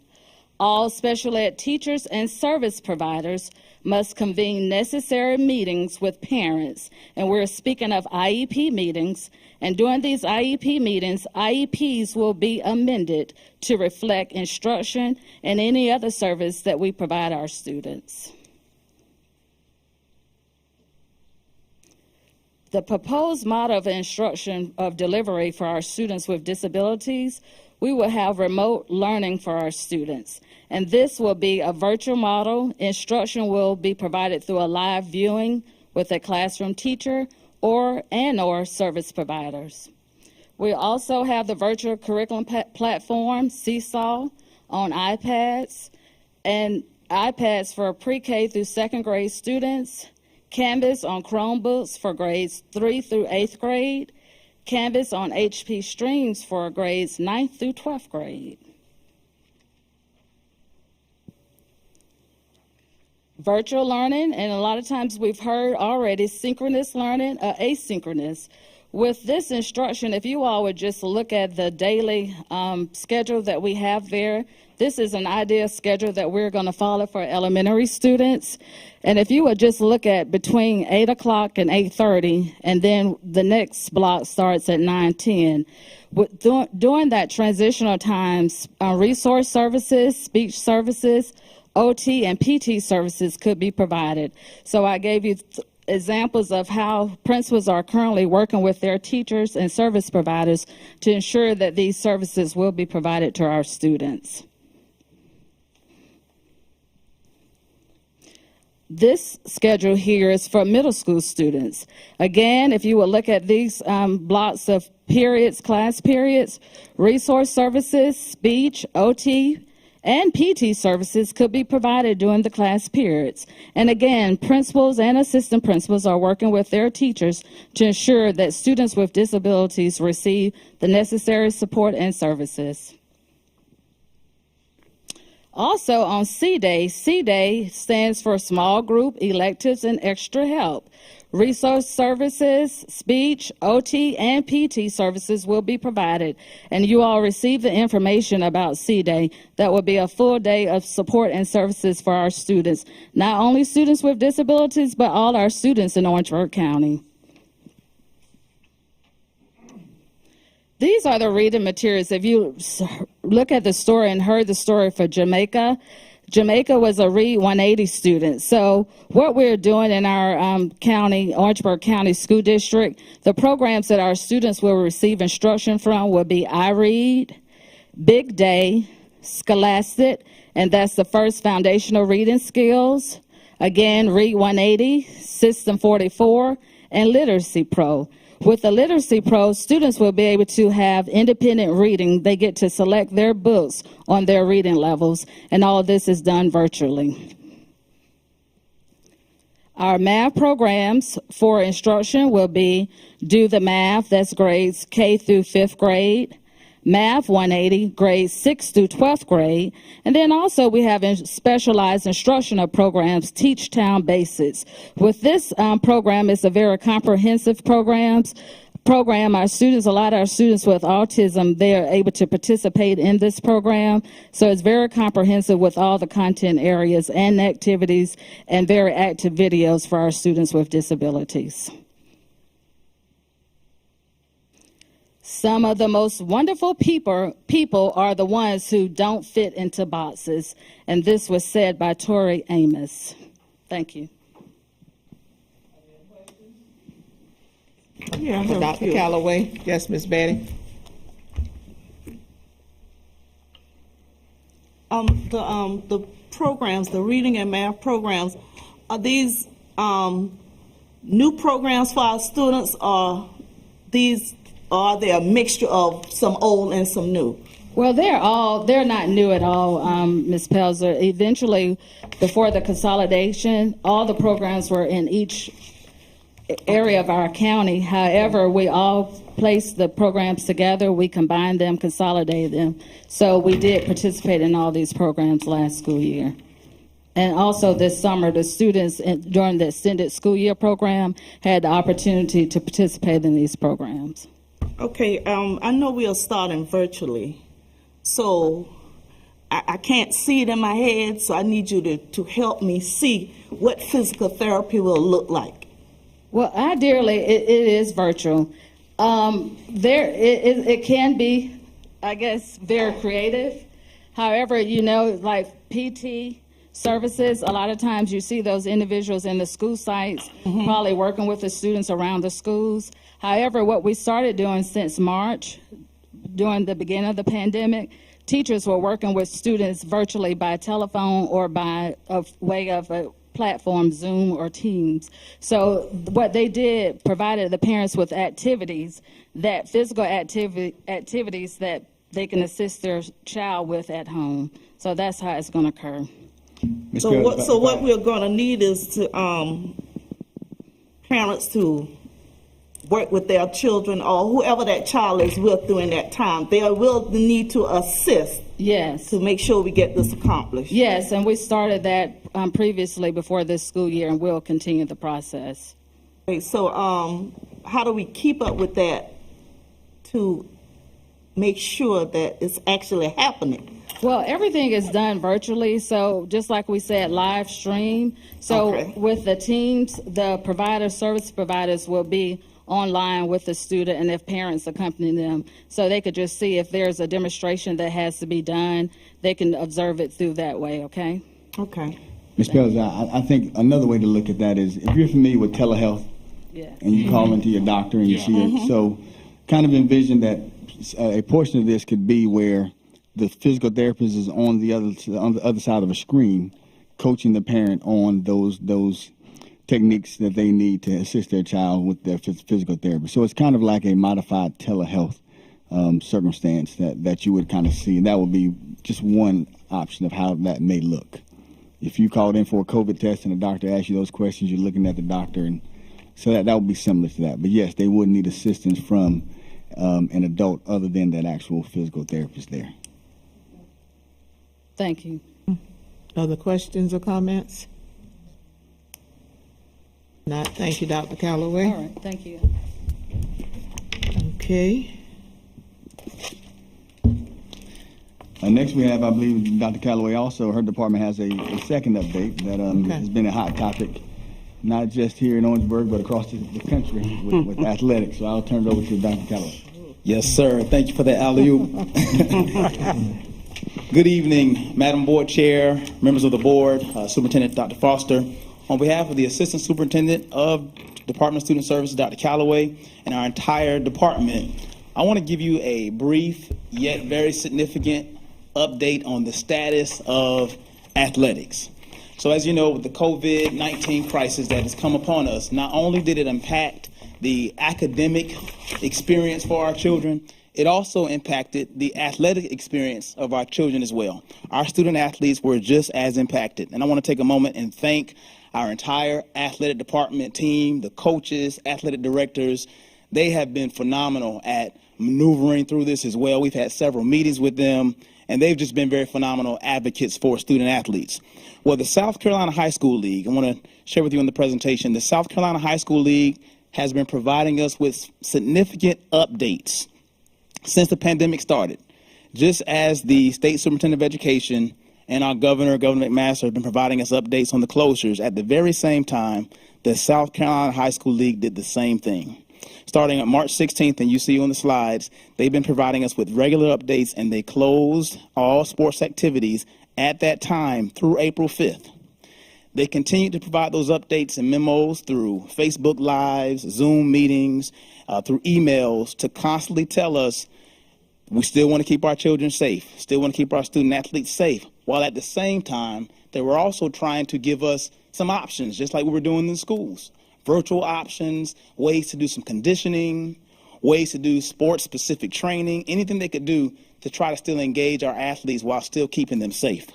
All special ed teachers and service providers must convene necessary meetings with parents, and we're speaking of IEP meetings, and during these IEP meetings, IEPs will be amended to reflect instruction and any other service that we provide our students. The proposed model of instruction of delivery for our students with disabilities, we will have remote learning for our students. And this will be a virtual model. Instruction will be provided through a live viewing with a classroom teacher or service providers. We also have the virtual curriculum platform, Seesaw, on iPads, and iPads for pre-K through 2nd grade students, Canvas on Chromebooks for grades 3 through 8th grade, Canvas on HP Streams for grades 9th through 12th grade. Virtual learning, and a lot of times we've heard already synchronous learning, asynchronous. With this instruction, if you all would just look at the daily schedule that we have there, this is an ideal schedule that we're going to follow for elementary students. And if you would just look at between 8 o'clock and 8:30, and then the next block starts at 9:10. During that transitional times, resource services, speech services, OT and PT services could be provided. So I gave you examples of how principals are currently working with their teachers and service providers to ensure that these services will be provided to our students. This schedule here is for middle school students. Again, if you will look at these blocks of periods, class periods, resource services, speech, OT, and PT services could be provided during the class periods. And again, principals and assistant principals are working with their teachers to ensure that students with disabilities receive the necessary support and services. Also on C-Day stands for Small Group Electives and Extra Help. Resource services, speech, OT, and PT services will be provided, and you all receive the information about C-Day. That will be a full day of support and services for our students, not only students with disabilities, but all our students in Orangeburg County. These are the reading materials. If you look at the story and heard the story for Jamaica, Jamaica was a Read 180 student. So what we're doing in our county, Orangeburg County School District, the programs that our students will receive instruction from will be iRead, Big Day, Scholastic, and that's the first foundational reading skills. Again, Read 180, System 44, and Literacy Pro. With the Literacy Pro, students will be able to have independent reading. They get to select their books on their reading levels, and all of this is done virtually. Our math programs for instruction will be Do the Math, that's grades K through 5th grade, Math 180, grades 6th through 12th grade, and then also we have specialized instructional programs, Teach Town Basics. With this program, it's a very comprehensive program. Our students, a lot of our students with autism, they are able to participate in this program. So it's very comprehensive with all the content areas and activities and very active videos for our students with disabilities. Some of the most wonderful people are the ones who don't fit into boxes. And this was said by Tori Amos. Thank you. Yeah, Dr. Calloway. Yes, Ms. Betty. The programs, the reading and math programs, are these new programs for our students, or are they a mixture of some old and some new? Well, they're not new at all, Ms. Pelzer. Eventually, before the consolidation, all the programs were in each area of our county. However, we all placed the programs together, we combined them, consolidated them. So we did participate in all these programs last school year. And also this summer, the students during the extended school year program had the opportunity to participate in these programs. Okay, I know we are starting virtually, so I can't see it in my head, so I need you to help me see what physical therapy will look like. Well, ideally, it is virtual. It can be, I guess, very creative. However, like PT services, a lot of times you see those individuals in the school sites, probably working with the students around the schools. However, what we started doing since March, during the beginning of the pandemic, teachers were working with students virtually by telephone or by a way of a platform, Zoom or Teams. So what they did, provided the parents with activities, that physical activities that they can assist their child with at home. So that's how it's going to occur. So what we're going to need is to parents to work with their children or whoever that child is with during that time. They will need to assist. Yes. To make sure we get this accomplished. Yes, and we started that previously before this school year, and we'll continue the process. Okay, so how do we keep up with that to make sure that it's actually happening? Well, everything is done virtually, so just like we said, live stream. So with the teams, the service providers will be online with the student, and if parents accompany them, so they could just see if there's a demonstration that has to be done, they can observe it through that way, okay? Okay. Ms. Pels, I think another way to look at that is if you're familiar with telehealth, and you call into your doctor and you see it, so kind of envision that a portion of this could be where the physical therapist is on the other side of a screen, coaching the parent on those techniques that they need to assist their child with their physical therapy. So it's kind of like a modified telehealth circumstance that you would kind of see. And that would be just one option of how that may look. If you called in for a COVID test and the doctor asked you those questions, you're looking at the doctor, and so that would be similar to that. But yes, they would need assistance from an adult other than that actual physical therapist there. Thank you. Other questions or comments? Not. Thank you, Dr. Calloway. All right, thank you. Okay. Next we have, I believe, Dr. Calloway also, her department has a second update that has been a hot topic, not just here in Orangeburg, but across the country with athletics. So I'll turn it over to Dr. Calloway. Yes, sir. Thank you for the alley-oop. Good evening, Madam Board Chair, members of the board, Superintendent Dr. Foster. On behalf of the Assistant Superintendent of Department of Student Services, Dr. Calloway, and our entire department, I want to give you a brief yet very significant update on the status of athletics. So as you know, with the COVID-19 crisis that has come upon us, not only did it impact the academic experience for our children, it also impacted the athletic experience of our children as well. Our student athletes were just as impacted. And I want to take a moment and thank our entire athletic department team, the coaches, athletic directors. They have been phenomenal at maneuvering through this as well. We've had several meetings with them, and they've just been very phenomenal advocates for student athletes. Well, the South Carolina High School League, I want to share with you in the presentation, the South Carolina High School League has been providing us with significant updates since the pandemic started. Just as the State Superintendent of Education and our Governor McMaster, have been providing us updates on the closures, at the very same time, the South Carolina High School League did the same thing. Starting on March 16th, and you see on the slides, they've been providing us with regular updates, and they closed all sports activities at that time through April 5th. They continue to provide those updates and memos through Facebook Lives, Zoom meetings, through emails to constantly tell us we still want to keep our children safe, still want to keep our student athletes safe, while at the same time, they were also trying to give us some options, just like we were doing in schools. Virtual options, ways to do some conditioning, ways to do sports-specific training, anything they could do to try to still engage our athletes while still keeping them safe.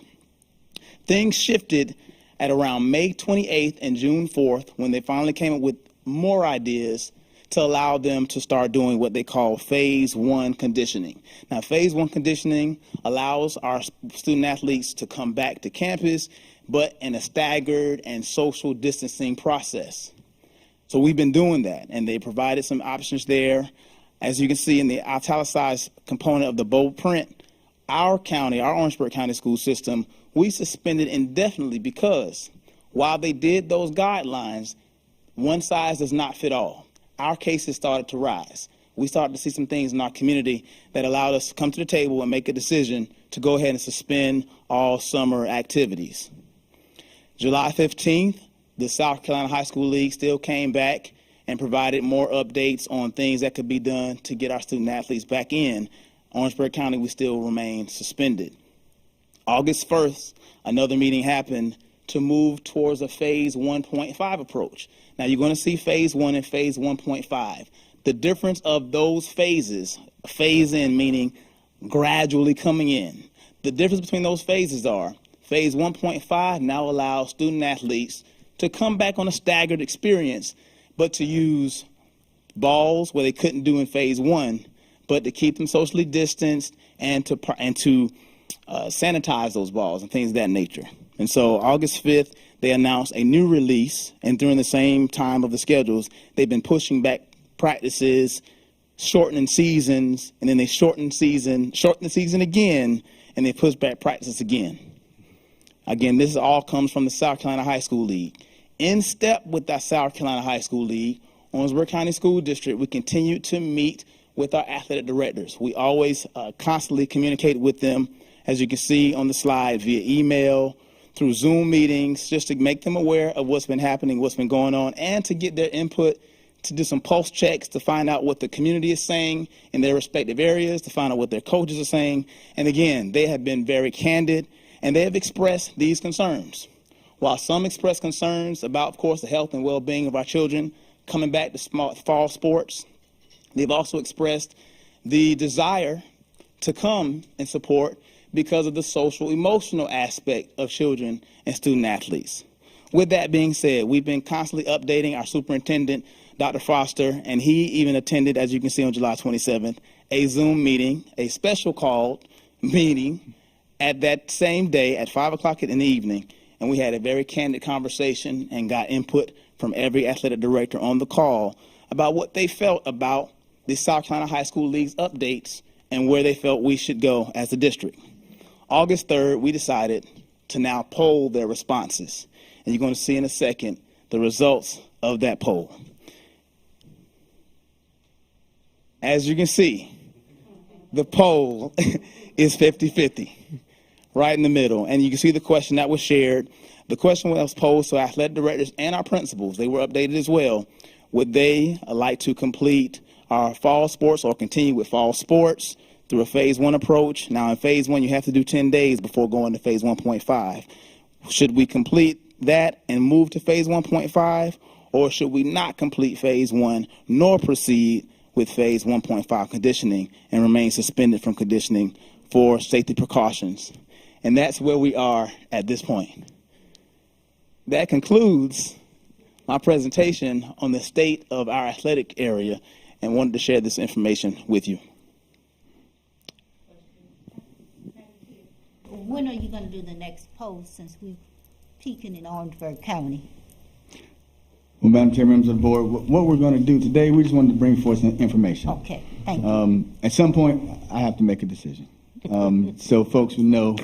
Things shifted at around May 28th and June 4th when they finally came up with more ideas to allow them to start doing what they call Phase 1 conditioning. Now, Phase 1 conditioning allows our student athletes to come back to campus, but in a staggered and social distancing process. So we've been doing that, and they provided some options there. As you can see in the italicized component of the bold print, our county, our Orangeburg County school system, we suspended indefinitely because while they did those guidelines, one size does not fit all. Our cases started to rise. We started to see some things in our community that allowed us to come to the table and make a decision to go ahead and suspend all summer activities. July 15th, the South Carolina High School League still came back and provided more updates on things that could be done to get our student athletes back in. Orangeburg County, we still remain suspended. August 1st, another meeting happened to move towards a Phase 1.5 approach. Now, you're going to see Phase 1 and Phase 1.5. The difference of those phases, phase in meaning gradually coming in. The difference between those phases are Phase 1.5 now allows student athletes to come back on a staggered experience, but to use balls where they couldn't do in Phase 1, but to keep them socially distanced and to sanitize those balls and things of that nature. And so August 5th, they announced a new release, and during the same time of the schedules, they've been pushing back practices, shortening seasons, and then they shorten the season again, and they push back practices again. Again, this all comes from the South Carolina High School League. In step with the South Carolina High School League, Orangeburg County School District, we continue to meet with our athletic directors. We always constantly communicate with them, as you can see on the slide, via email, through Zoom meetings, just to make them aware of what's been happening, what's been going on, and to get their input, to do some pulse checks, to find out what the community is saying in their respective areas, to find out what their coaches are saying. And again, they have been very candid, and they have expressed these concerns. While some express concerns about, of course, the health and well-being of our children coming back to fall sports, they've also expressed the desire to come and support because of the social emotional aspect of children and student athletes. With that being said, we've been constantly updating our superintendent, Dr. Foster, and he even attended, as you can see on July 27th, a Zoom meeting, a special called meeting at that same day at 5 o'clock in the evening. And we had a very candid conversation and got input from every athletic director on the call about what they felt about the South Carolina High School League's updates and where they felt we should go as a district. August 3rd, we decided to now poll their responses. And you're going to see in a second the results of that poll. As you can see, the poll is 50-50, right in the middle. And you can see the question that was shared. The question was posed to athletic directors and our principals. They were updated as well. Would they like to complete our fall sports or continue with fall sports through a phase 1 approach? Now, in phase 1, you have to do 10 days before going to phase 1.5. Should we complete that and move to phase 1.5, or should we not complete phase 1 nor proceed with phase 1.5 conditioning and remain suspended from conditioning for safety precautions? And that's where we are at this point. That concludes my presentation on the state of our athletic area, and wanted to share this information with you. When are you going to do the next poll, since we're peaking in Orangeburg County? Well, Madam Chair, members of the board, what we're going to do today, we just wanted to bring forth some information. Okay, thank you. At some point, I have to make a decision. So folks will know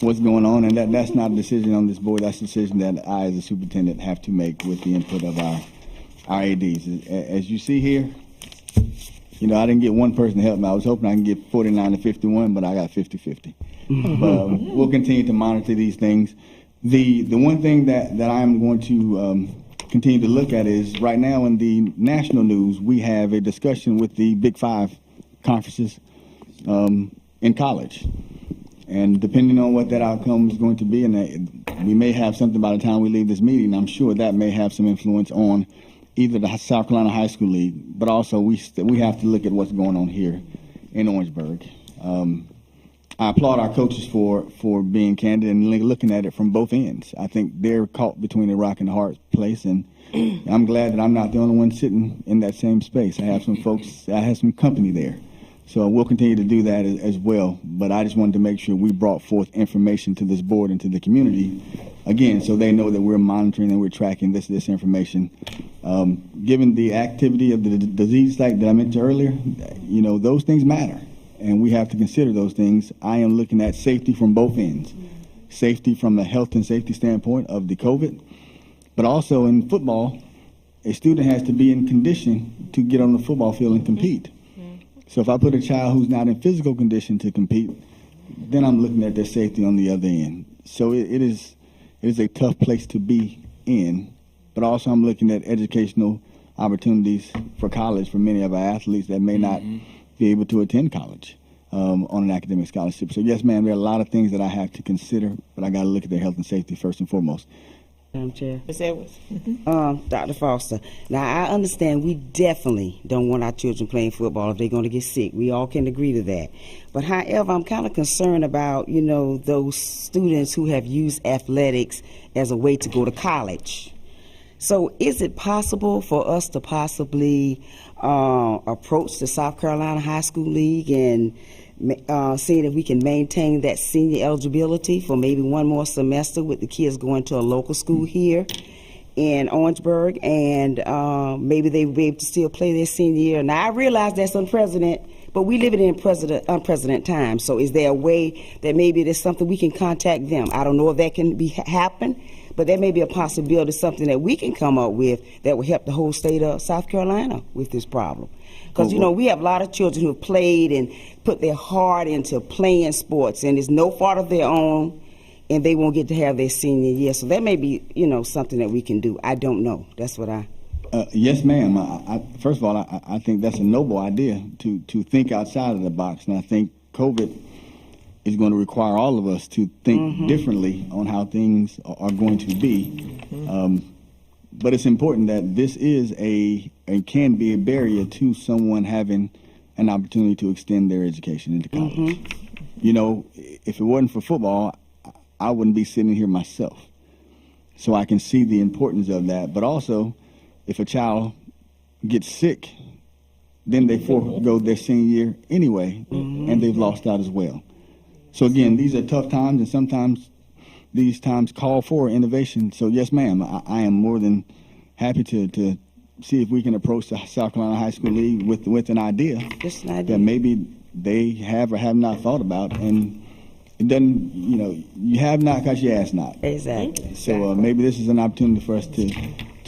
what's going on, and that's not a decision on this board. That's a decision that I, as a superintendent, have to make with the input of our ADs. As you see here, you know, I didn't get one person to help me. I was hoping I can get 49 to 51, but I got 50-50. But we'll continue to monitor these things. The one thing that I'm going to continue to look at is right now in the national news, we have a discussion with the Big Five conferences in college. And depending on what that outcome is going to be, and we may have something by the time we leave this meeting, I'm sure that may have some influence on either the South Carolina High School League, but also we have to look at what's going on here in Orangeburg. I applaud our coaches for being candid and looking at it from both ends. I think they're caught between a rock and a hard place, and I'm glad that I'm not the only one sitting in that same space. I have some folks, I have some company there. So we'll continue to do that as well. But I just wanted to make sure we brought forth information to this board and to the community, again, so they know that we're monitoring and we're tracking this information. Given the activity of the disease like that I mentioned earlier, you know, those things matter, and we have to consider those things. I am looking at safety from both ends. Safety from the health and safety standpoint of the COVID, but also in football, a student has to be in condition to get on the football field and compete. So if I put a child who's not in physical condition to compete, then I'm looking at their safety on the other end. So it is a tough place to be in, but also I'm looking at educational opportunities for college for many of our athletes that may not be able to attend college on an academic scholarship. So yes, ma'am, there are a lot of things that I have to consider, but I got to look at their health and safety first and foremost. Madam Chair. Ms. Edwards. Dr. Foster. Now, I understand we definitely don't want our children playing football if they're going to get sick. We all can agree to that. But however, I'm kind of concerned about, you know, those students who have used athletics as a way to go to college. So is it possible for us to possibly approach the South Carolina High School League and seeing if we can maintain that senior eligibility for maybe one more semester with the kids going to a local school here in Orangeburg, and maybe they will be able to still play their senior year. Now, I realize that's unprecedented, but we live in unprecedented times. So is there a way that maybe there's something we can contact them? I don't know if that can happen, but there may be a possibility, something that we can come up with that will help the whole state of South Carolina with this problem. Because, you know, we have a lot of children who have played and put their heart into playing sports, and it's no fault of their own, and they won't get to have their senior year. So that may be, you know, something that we can do. I don't know. That's what I... Yes, ma'am. First of all, I think that's a noble idea to think outside of the box, and I think COVID is going to require all of us to think differently on how things are going to be. But it's important that this is and can be a barrier to someone having an opportunity to extend their education into college. You know, if it wasn't for football, I wouldn't be sitting here myself. So I can see the importance of that. But also, if a child gets sick, then they forego their senior year anyway, and they've lost out as well. So again, these are tough times, and sometimes these times call for innovation. So yes, ma'am, I am more than happy to see if we can approach the South Carolina High School League with an idea, that maybe they have or have not thought about, and it doesn't, you know, you have not because you ask not. Exactly. So maybe this is an opportunity for us to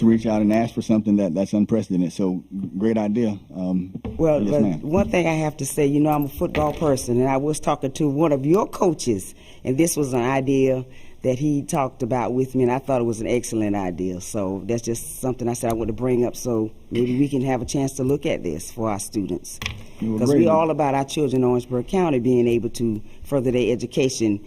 reach out and ask for something that's unprecedented. So great idea. Well, yes, ma'am. one thing I have to say, you know, I'm a football person, and I was talking to one of your coaches, and this was an idea that he talked about with me, and I thought it was an excellent idea. So that's just something I said I want to bring up, so maybe we can have a chance to look at this for our students. Because we're all about our children in Orangeburg County being able to further their education,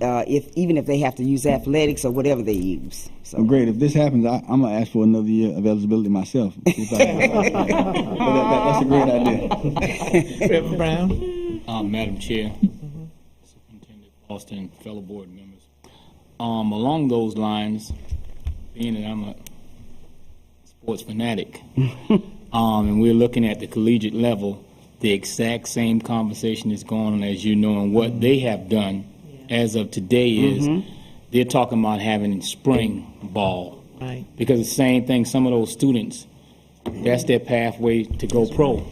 even if they have to use athletics or whatever they use. So. Well, great. If this happens, I'm going to ask for another year of eligibility myself. That's a great idea. Reverend Brown. Madam Chair, Superintendent Foster, and fellow board members. Along those lines, being that I'm a sports fanatic, and we're looking at the collegiate level, the exact same conversation is going on, as you know, and what they have done as of today is they're talking about having spring ball. Right. Because the same thing, some of those students, that's their pathway to go pro,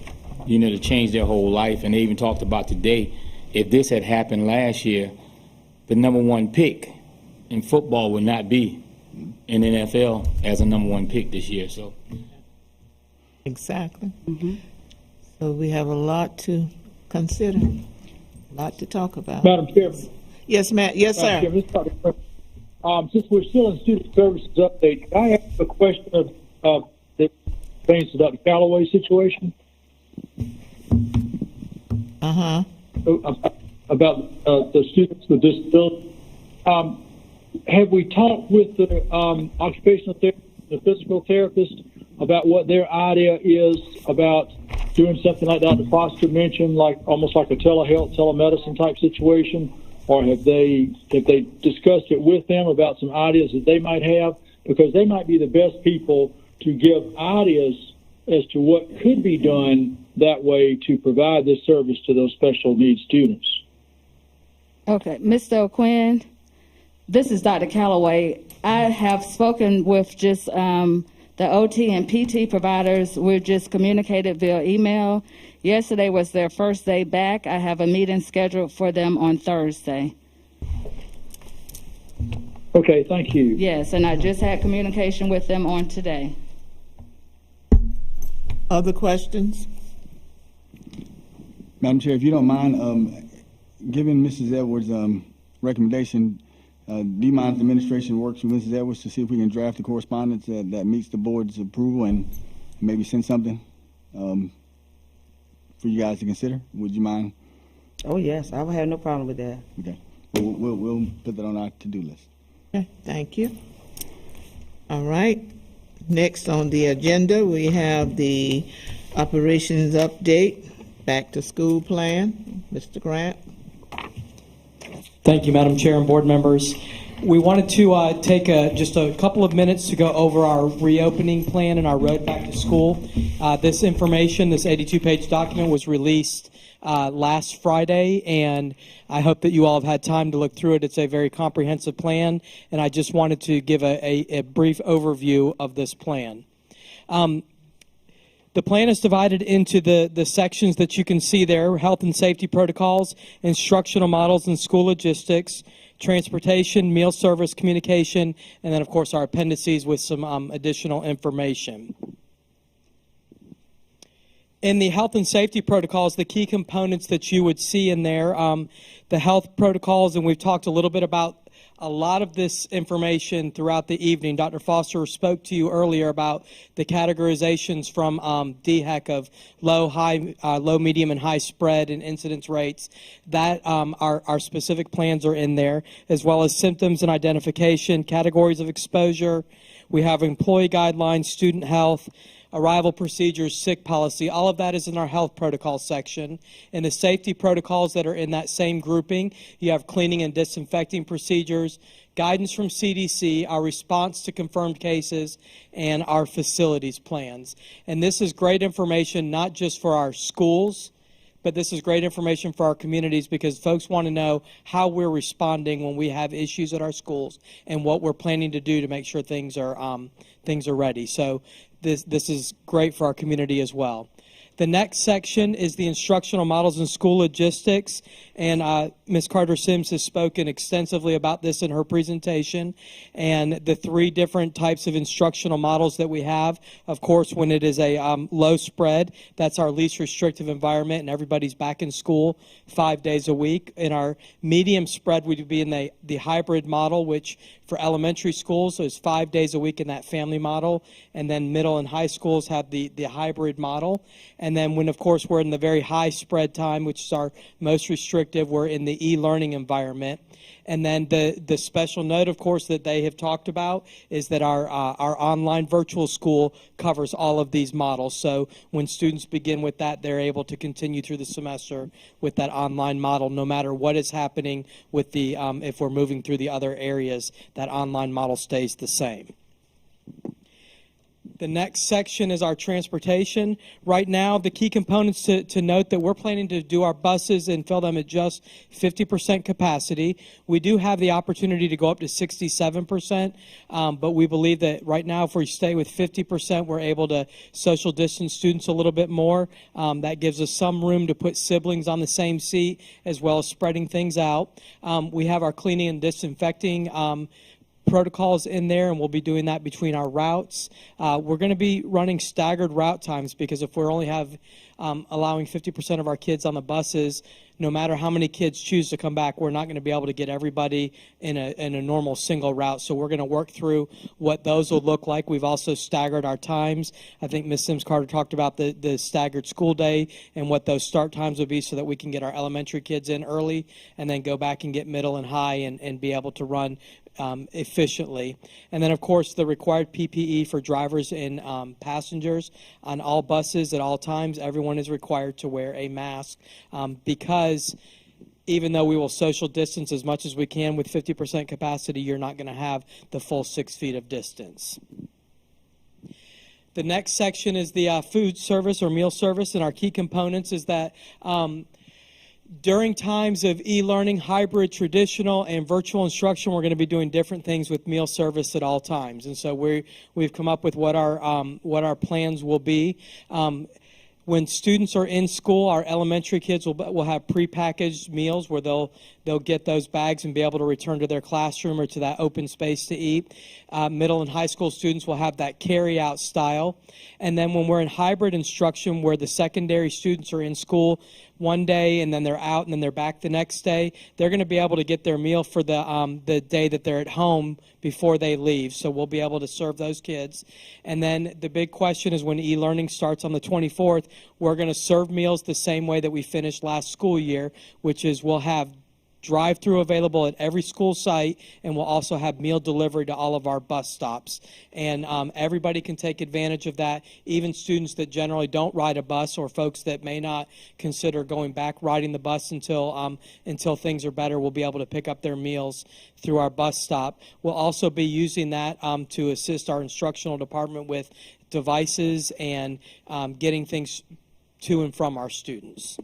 you know, to change their whole life. And they even talked about today, if this had happened last year, the #1 pick in football would not be in the NFL as a #1 pick this year. So Exactly. So we have a lot to consider, a lot to talk about. Madam Chairman. Yes, Matt. Yes, sir. Since we're still in student services update, can I ask a question of that pertains to Dr. Calloway's situation? About the students with disabilities. Have we talked with the occupational therapist, the physical therapist, about what their idea is about doing something like Dr. Foster mentioned, like almost like a telehealth, telemedicine type situation? Or have they discussed it with them about some ideas that they might have? Because they might be the best people to give ideas as to what could be done that way to provide this service to those special needs students. Okay, Mr. O'Quinn, this is Dr. Calloway. I have spoken with just the OT and PT providers. We're just communicated via email. Yesterday was their first day back. I have a meeting scheduled for them on Thursday. Okay, thank you. Yes, and I just had communication with them on today. Other questions? Madam Chair, if you don't mind, giving Mrs. Edwards' recommendation, do you mind if the administration works with Mrs. Edwards to see if we can draft a correspondence that meets the board's approval and maybe send something for you guys to consider? Would you mind? Oh, yes. I would have no problem with that. Okay. We'll put that on our to-do list. Okay, thank you. All right. Next on the agenda, we have the operations update, back to school plan. Mr. Grant. Thank you, Madam Chair and board members. We wanted to take just a couple of minutes to go over our reopening plan and our road back to school. This information, this 82-page document, was released last Friday, and I hope that you all have had time to look through it. It's a very comprehensive plan, and I just wanted to give a brief overview of this plan. The plan is divided into the sections that you can see there: health and safety protocols, instructional models and school logistics, transportation, meal service, communication, and then, of course, our appendices with some additional information. In the health and safety protocols, the key components that you would see in there, the health protocols, and we've talked a little bit about a lot of this information throughout the evening. Dr. Foster spoke to you earlier about the categorizations from DHEC of low, medium, and high spread and incidence rates. That our specific plans are in there, as well as symptoms and identification, categories of exposure. We have employee guidelines, student health, arrival procedures, sick policy. All of that is in our health protocol section. In the safety protocols that are in that same grouping, you have cleaning and disinfecting procedures, guidance from CDC, our response to confirmed cases, and our facilities plans. And this is great information not just for our schools, but this is great information for our communities because folks want to know how we're responding when we have issues at our schools and what we're planning to do to make sure things are ready. So this is great for our community as well. The next section is the instructional models and school logistics, and Ms. Carter-Sims has spoken extensively about this in her presentation, and the three different types of instructional models that we have. Of course, when it is a low spread, that's our least restrictive environment, and everybody's back in school 5 days a week. In our medium spread, we'd be in the hybrid model, which for elementary schools is 5 days a week in that family model, and then middle and high schools have the hybrid model. And then when, of course, we're in the very high spread time, which is our most restrictive, we're in the e-learning environment. And then the special note, of course, that they have talked about is that our online virtual school covers all of these models. So when students begin with that, they're able to continue through the semester with that online model, no matter what is happening with the, if we're moving through the other areas, that online model stays the same. The next section is our transportation. Right now, the key components to note that we're planning to do our buses and fill them at just 50% capacity. We do have the opportunity to go up to 67%, but we believe that right now, if we stay with 50%, we're able to social distance students a little bit more. That gives us some room to put siblings on the same seat, as well as spreading things out. We have our cleaning and disinfecting protocols in there, and we'll be doing that between our routes. We're going to be running staggered route times because if we're only allowing 50% of our kids on the buses, no matter how many kids choose to come back, we're not going to be able to get everybody in a normal single route. So we're going to work through what those will look like. We've also staggered our times. I think Ms. Sims-Carter talked about the staggered school day and what those start times will be so that we can get our elementary kids in early and then go back and get middle and high and be able to run efficiently. And then, of course, the required PPE for drivers and passengers on all buses at all times. Everyone is required to wear a mask because even though we will social distance as much as we can with 50% capacity, you're not going to have the full 6 feet of distance. The next section is the food service or meal service, and our key components is that during times of e-learning, hybrid, traditional, and virtual instruction, we're going to be doing different things with meal service at all times. And so we've come up with what our plans will be. When students are in school, our elementary kids will have prepackaged meals where they'll get those bags and be able to return to their classroom or to that open space to eat. Middle and high school students will have that carry-out style. And then when we're in hybrid instruction where the secondary students are in school one day and then they're out and then they're back the next day, they're going to be able to get their meal for the day that they're at home before they leave. So we'll be able to serve those kids. And then the big question is when e-learning starts on the 24th, we're going to serve meals the same way that we finished last school year, which is we'll have drive-through available at every school site, and we'll also have meal delivery to all of our bus stops. And everybody can take advantage of that, even students that generally don't ride a bus or folks that may not consider going back riding the bus until things are better will be able to pick up their meals through our bus stop. We'll also be using that to assist our instructional department with devices and getting things to and from our students.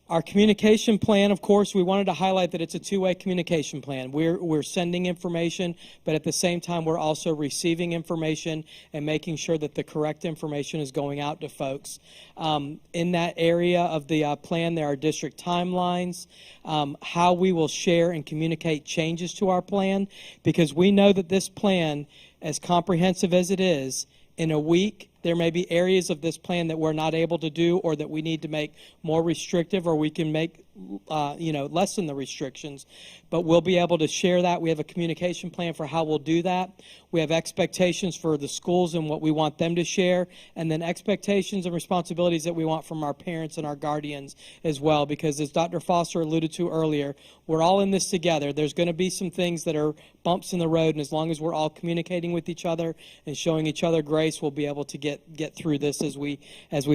Our communication plan, of course, we wanted to highlight that it's a two-way communication plan. We're sending information, but at the same time, we're also receiving information and making sure that the correct information is going out to folks. In that area of the plan, there are district timelines, how we will share and communicate changes to our plan, because we know that this plan, as comprehensive as it is, in a week, there may be areas of this plan that we're not able to do, or that we need to make more restrictive, or we can make lessen the restrictions. But we'll be able to share that. We have a communication plan for how we'll do that. We have expectations for the schools and what we want them to share, and then expectations and responsibilities that we want from our parents and our guardians as well, because as Dr. Foster alluded to earlier, we're all in this together. There's going to be some things that are bumps in the road, and as long as we're all communicating with each other and showing each other grace, we'll be able to get through this as we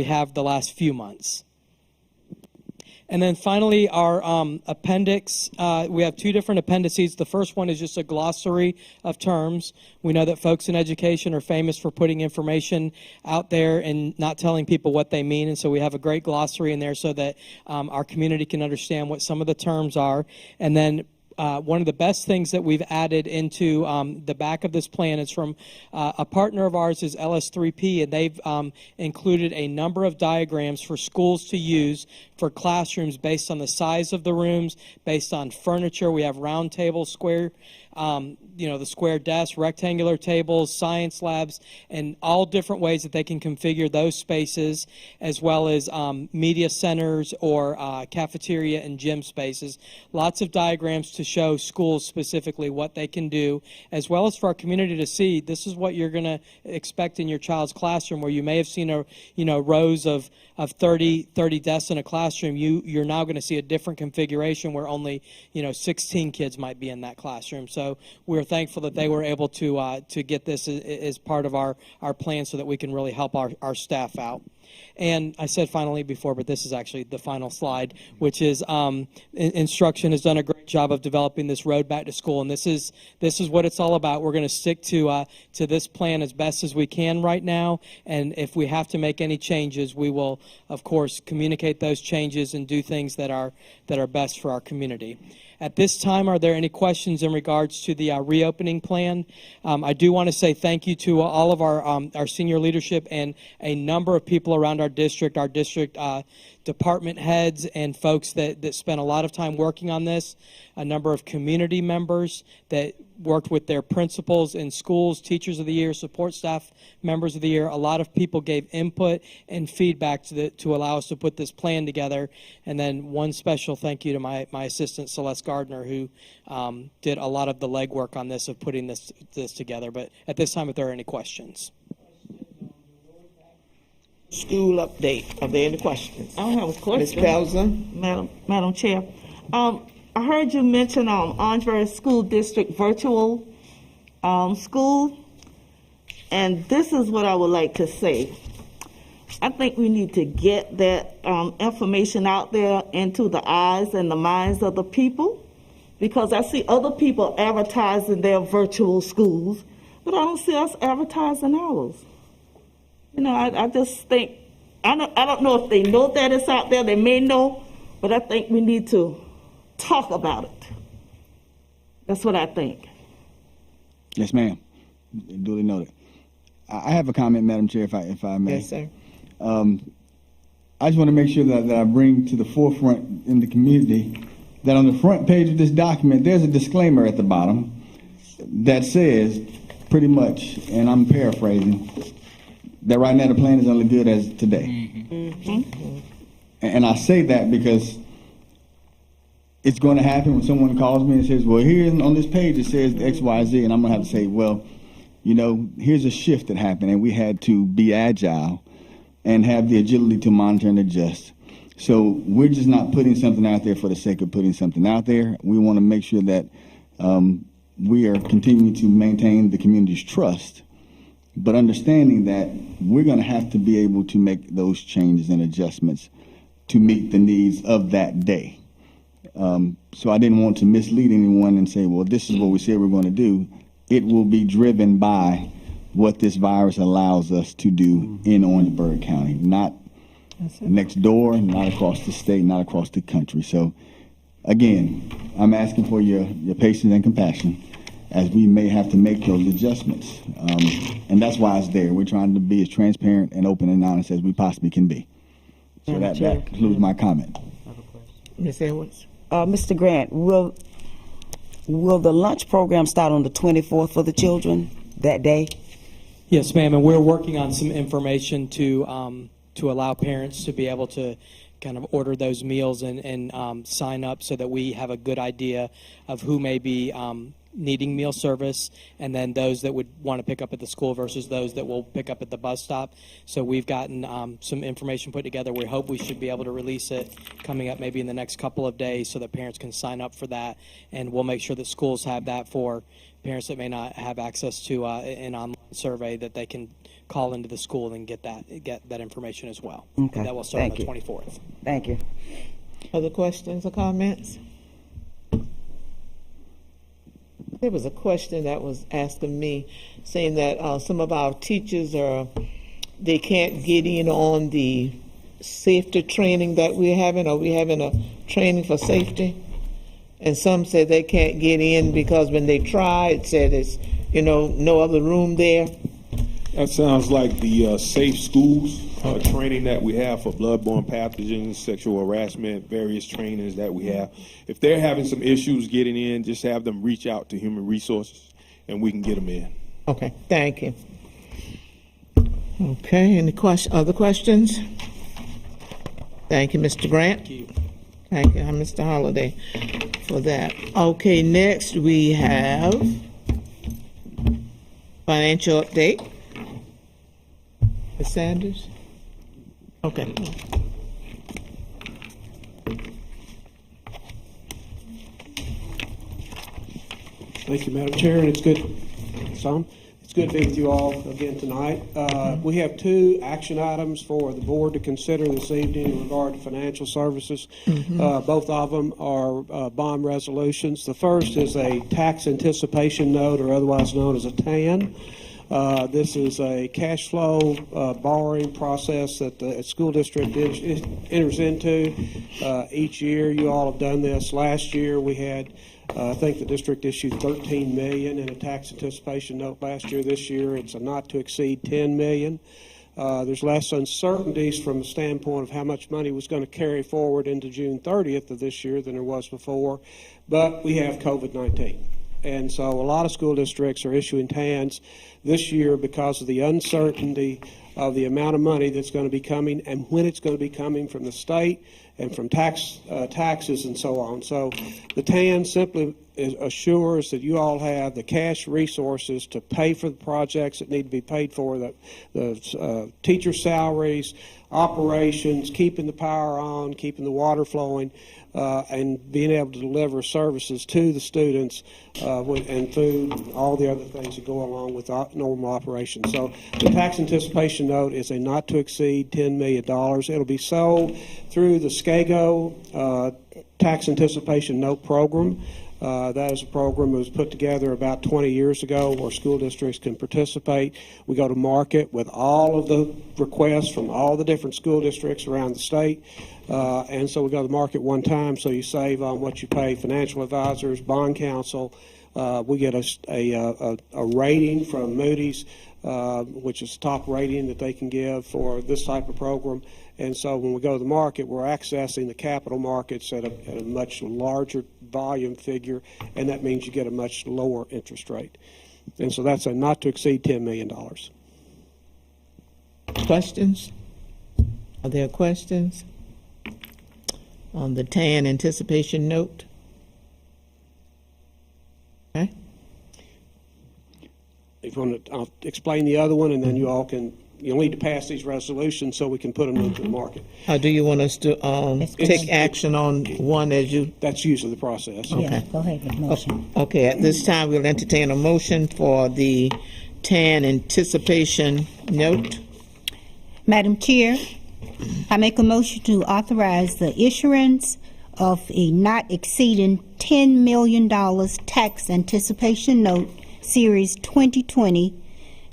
have the last few months. And then finally, our appendix, we have two different appendices. The first one is just a glossary of terms. We know that folks in education are famous for putting information out there and not telling people what they mean, and so we have a great glossary in there so that our community can understand what some of the terms are. And then one of the best things that we've added into the back of this plan is from a partner of ours is LS3P, and they've included a number of diagrams for schools to use for classrooms based on the size of the rooms, based on furniture. We have round tables, square, the square desks, rectangular tables, science labs, and all different ways that they can configure those spaces, as well as media centers or cafeteria and gym spaces. Lots of diagrams to show schools specifically what they can do, as well as for our community to see this is what you're going to expect in your child's classroom, where you may have seen rows of 30 desks in a classroom. You're now going to see a different configuration where only 16 kids might be in that classroom. So we're thankful that they were able to get this as part of our plan so that we can really help our staff out. And I said finally before, but this is actually the final slide, which is Instruction has done a great job of developing this road back to school, and this is what it's all about. We're going to stick to this plan as best as we can right now, and if we have to make any changes, we will, of course, communicate those changes and do things that are best for our community. At this time, are there any questions in regards to the reopening plan? I do want to say thank you to all of our senior leadership and a number of people around our district department heads and folks that spent a lot of time working on this, a number of community members that worked with their principals in schools, teachers of the year, support staff members of the year. A lot of people gave input and feedback to allow us to put this plan together. And then one special thank you to my assistant, Celeste Gardner, who did a lot of the legwork on this, of putting this together. But at this time, if there are any questions. School update. Are there any questions? I don't have a question. Ms. Pelzer? Madam Chair. I heard you mention Orangeburg School District virtual school, and this is what I would like to say. I think we need to get that information out there into the eyes and the minds of the people, because I see other people advertising their virtual schools, but I don't see us advertising ours. I just think, I don't know if they know that it's out there. They may know, but I think we need to talk about it. That's what I think. Yes, ma'am. Duly noted. I have a comment, Madam Chair, if I may. Yes, sir. I just want to make sure that I bring to the forefront in the community that on the front page of this document, there's a disclaimer at the bottom that says pretty much, and I'm paraphrasing, that right now the plan is only good as today. Mm-hmm. And I say that because it's going to happen when someone calls me and says, well, here on this page it says X, Y, Z, and I'm going to have to say, well, here's a shift that happened, and we had to be agile and have the agility to monitor and adjust. So we're just not putting something out there for the sake of putting something out there. We want to make sure that we are continuing to maintain the community's trust, but understanding that we're going to have to be able to make those changes and adjustments to meet the needs of that day. So I didn't want to mislead anyone and say, well, this is what we said we're going to do. It will be driven by what this virus allows us to do in Orangeburg County, not next door, not across the state, not across the country. So again, I'm asking for your patience and compassion as we may have to make those adjustments. And that's why it's there. We're trying to be as transparent and open and honest as we possibly can be. So that concludes my comment. Ms. Edwards? Mr. Grant, will the lunch program start on the 24th for the children that day? Yes, ma'am, and we're working on some information to allow parents to be able to kind of order those meals and sign up so that we have a good idea of who may be needing meal service, and then those that would want to pick up at the school versus those that will pick up at the bus stop. So we've gotten some information put together. We hope we should be able to release it coming up maybe in the next couple of days so that parents can sign up for that, and we'll make sure that schools have that for parents that may not have access to an online survey, that they can call into the school and get that information as well. Okay. And that will start on Thank the you. 24th. Thank you. Other questions or comments? There was a question that was asked of me, saying that some of our teachers they can't get in on the safety training that we're having. Are we having a training for safety? And some say they can't get in because when they try, it said it's, no other room there. That sounds like the Safe Schools training that we have for bloodborne pathogens, sexual harassment, various trainings that we have. If they're having some issues getting in, just have them reach out to Human Resources, and we can get them in. Okay, thank you. Okay, other questions? Thank you, Mr. Grant. Thank you. Thank you, Mr. Holliday, for that. Okay, next we have financial update. Ms. Sanders? Okay. Thank you, Madam Chair, and it's good to be with you all again tonight. We have two action items for the board to consider this evening in regard to financial services. Both of them are bond resolutions. The first is a tax anticipation note, or otherwise known as a TAN. This is a cash flow borrowing process that the school district enters into each year. You all have done this. Last year we had, I think the district issued $13 million in a tax anticipation note last year. This year it's a not to exceed $10 million. There's less uncertainties from the standpoint of how much money was going to carry forward into June 30th of this year than there was before, but we have COVID-19. And so a lot of school districts are issuing TANs this year because of the uncertainty of the amount of money that's going to be coming and when it's going to be coming from the state and from taxes and so on. So the TAN simply assures that you all have the cash resources to pay for the projects that need to be paid for, the teacher salaries, operations, keeping the power on, keeping the water flowing, and being able to deliver services to the students and food, and all the other things that go along with normal operations. So the tax anticipation note is a not to exceed $10 million. It'll be sold through the SCHSL tax anticipation note program. That is a program that was put together about 20 years ago where school districts can participate. We go to market with all of the requests from all the different school districts around the state. And so we go to market one time, so you save on what you pay financial advisors, bond counsel. We get a rating from Moody's, which is the top rating that they can give for this type of program. And so when we go to the market, we're accessing the capital markets at a much larger volume figure, and that means you get a much lower interest rate. And so that's a not to exceed $10 million. Questions? Are there questions on the TAN anticipation note? Okay. If you want to, I'll explain the other one, and then you'll need to pass these resolutions so we can put them into the market. How do you want us to take action on one as you? That's usually the process. Okay. Yeah, go ahead with the motion. Okay, at this time, we'll entertain a motion for the TAN anticipation note. Madam Chair, I make a motion to authorize the issuance of a not exceeding $10 million tax anticipation note, Series 2020,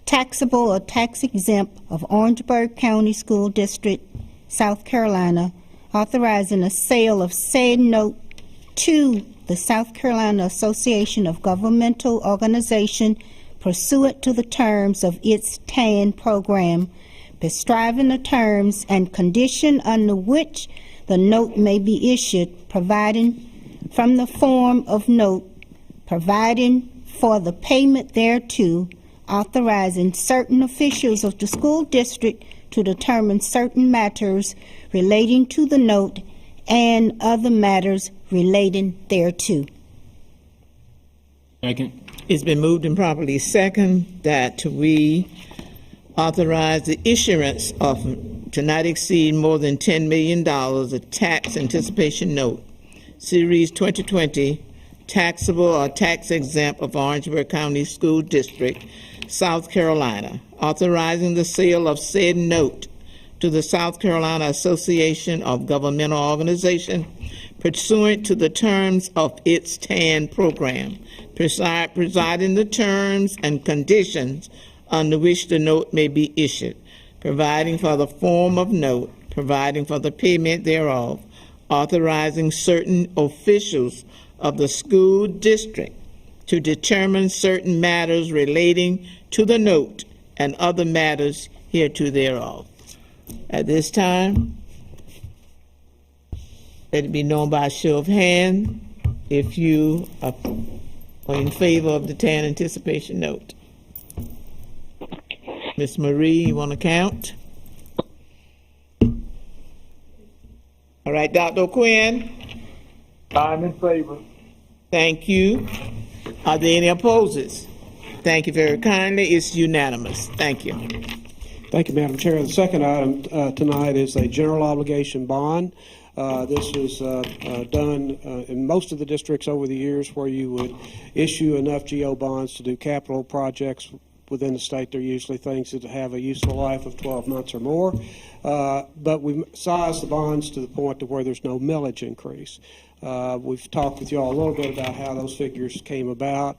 taxable or tax exempt of Orangeburg County School District, South Carolina, authorizing a sale of said note to the South Carolina Association of Governmental Organizations pursuant to the terms of its TAN program, prescribing the terms and condition under which the note may be issued, providing from the form of note, providing for the payment thereto, authorizing certain officials of the school district to determine certain matters relating to the note and other matters relating thereto. Second. It's been moved and properly second that we authorize the issuance of to not exceed more than $10 million of tax anticipation note, Series 2020, taxable or tax exempt of Orangeburg County School District, South Carolina, authorizing the sale of said note to the South Carolina Association of Governmental Organizations pursuant to the terms of its TAN program, presiding the terms and conditions under which the note may be issued, providing for the form of note, providing for the payment thereof, authorizing certain officials of the school district to determine certain matters relating to the note and other matters hereto thereof. At this time, let it be known by a show of hands if you are in favor of the TAN anticipation note. Ms. Marie, you want to count? All right, Dr. O'Quinn? I'm in favor. Thank you. Are there any opposes? Thank you very kindly. It's unanimous. Thank you. Thank you, Madam Chair. The second item tonight is a general obligation bond. This was done in most of the districts over the years where you would issue enough GO bonds to do capital projects within the state. They're usually things that have a useful life of 12 months or more. But we size the bonds to the point to where there's no millage increase. We've talked with you all a little bit about how those figures came about.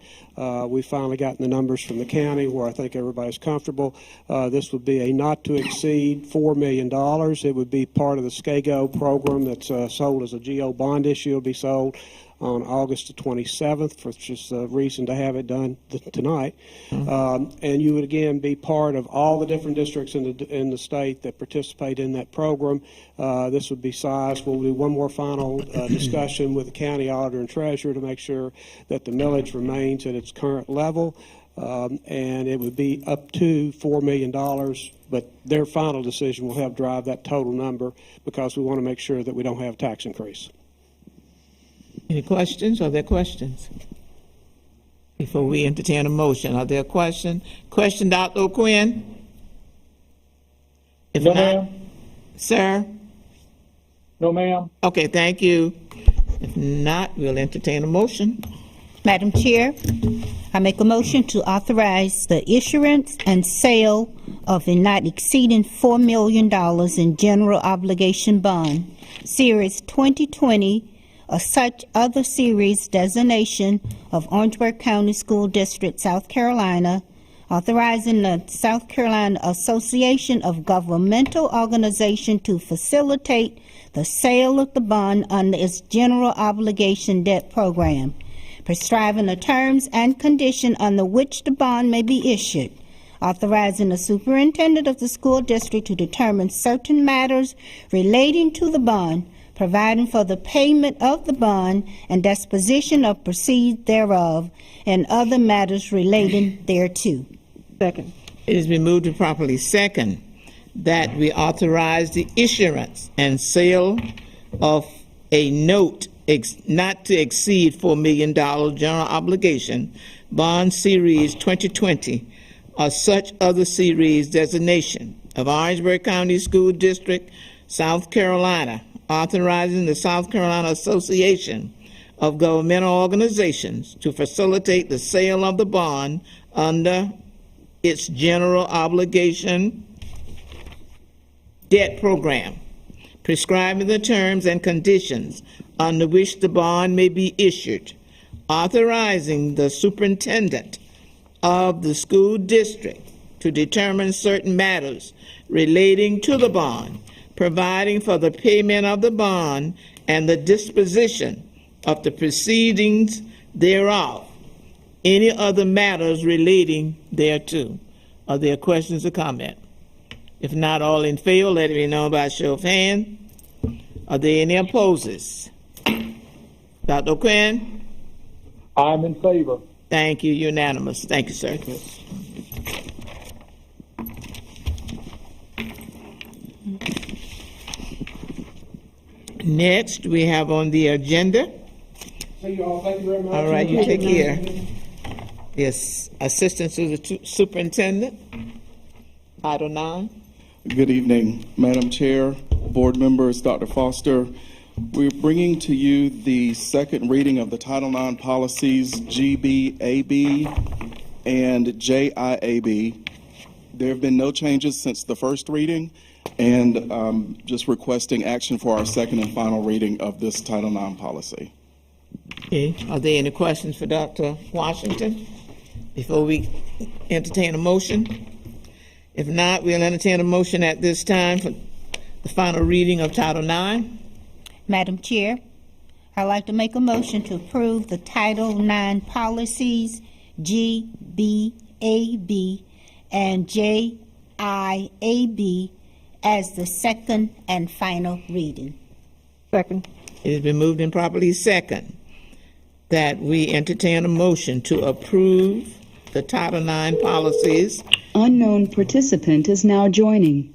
We've finally gotten the numbers from the county where I think everybody's comfortable. This would be a not to exceed $4 million. It would be part of the SCHSL program that's sold as a GO bond issue. It'll be sold on August the 27th, which is a reason to have it done tonight. And you would again be part of all the different districts in the state that participate in that program. This would be sized. We'll do one more final discussion with the county auditor and treasurer to make sure that the millage remains at its current level. And it would be up to $4 million, but their final decision will help drive that total number because we want to make sure that we don't have a tax increase. Any questions? Are there questions? Before we entertain a motion, are there questions? Question, Dr. O'Quinn? If No, not, ma'am. Sir? No, ma'am. Okay, thank you. If not, we'll entertain a motion. Madam Chair, I make a motion to authorize the issuance and sale of a not exceeding $4 million in general obligation bond, Series 2020, or such other series designation of Orangeburg County School District, South Carolina, authorizing the South Carolina Association of Governmental Organizations to facilitate the sale of the bond under its general obligation debt program, prescribing the terms and conditions under which the bond may be issued, authorizing the superintendent of the school district to determine certain matters relating to the bond, providing for the payment of the bond and disposition of proceeds thereof, and other matters relating thereto. Second. It has been moved and properly second that we authorize the issuance and sale of a note not to exceed $4 million general obligation bond series 2020 or such other series designation of Orangeburg County School District, South Carolina, authorizing the South Carolina Association of Governmental Organizations to facilitate the sale of the bond under its general obligation debt program, prescribing the terms and conditions under which the bond may be issued, authorizing the superintendent of the school district to determine certain matters relating to the bond, providing for the payment of the bond and the disposition of the proceedings thereof, any other matters relating thereto. Are there questions or comments? If not, all in favor, let it be known by a show of hands. Are there any opposes? Dr. O'Quinn? I'm in favor. Thank you. Unanimous. Thank you, sir. Next, we have on the agenda. See you all. Thank you very much. All right, you take care. Yes, Assistant Superintendent, Title IX. Good evening, Madam Chair, board members, Dr. Foster. We're bringing to you the second reading of the Title IX policies GBAB and JIAB. There have been no changes since the first reading, and just requesting action for our second and final reading of this Title IX policy. Okay, are there any questions for Dr. Washington before we entertain a motion? If not, we'll entertain a motion at this time for the final reading of Title IX. Madam Chair, I'd like to make a motion to approve the Title IX policies GBAB and JIAB as the second and final reading. Second. It has been moved and properly second that we entertain a motion to approve the Title IX policies. Unknown participant is now joining.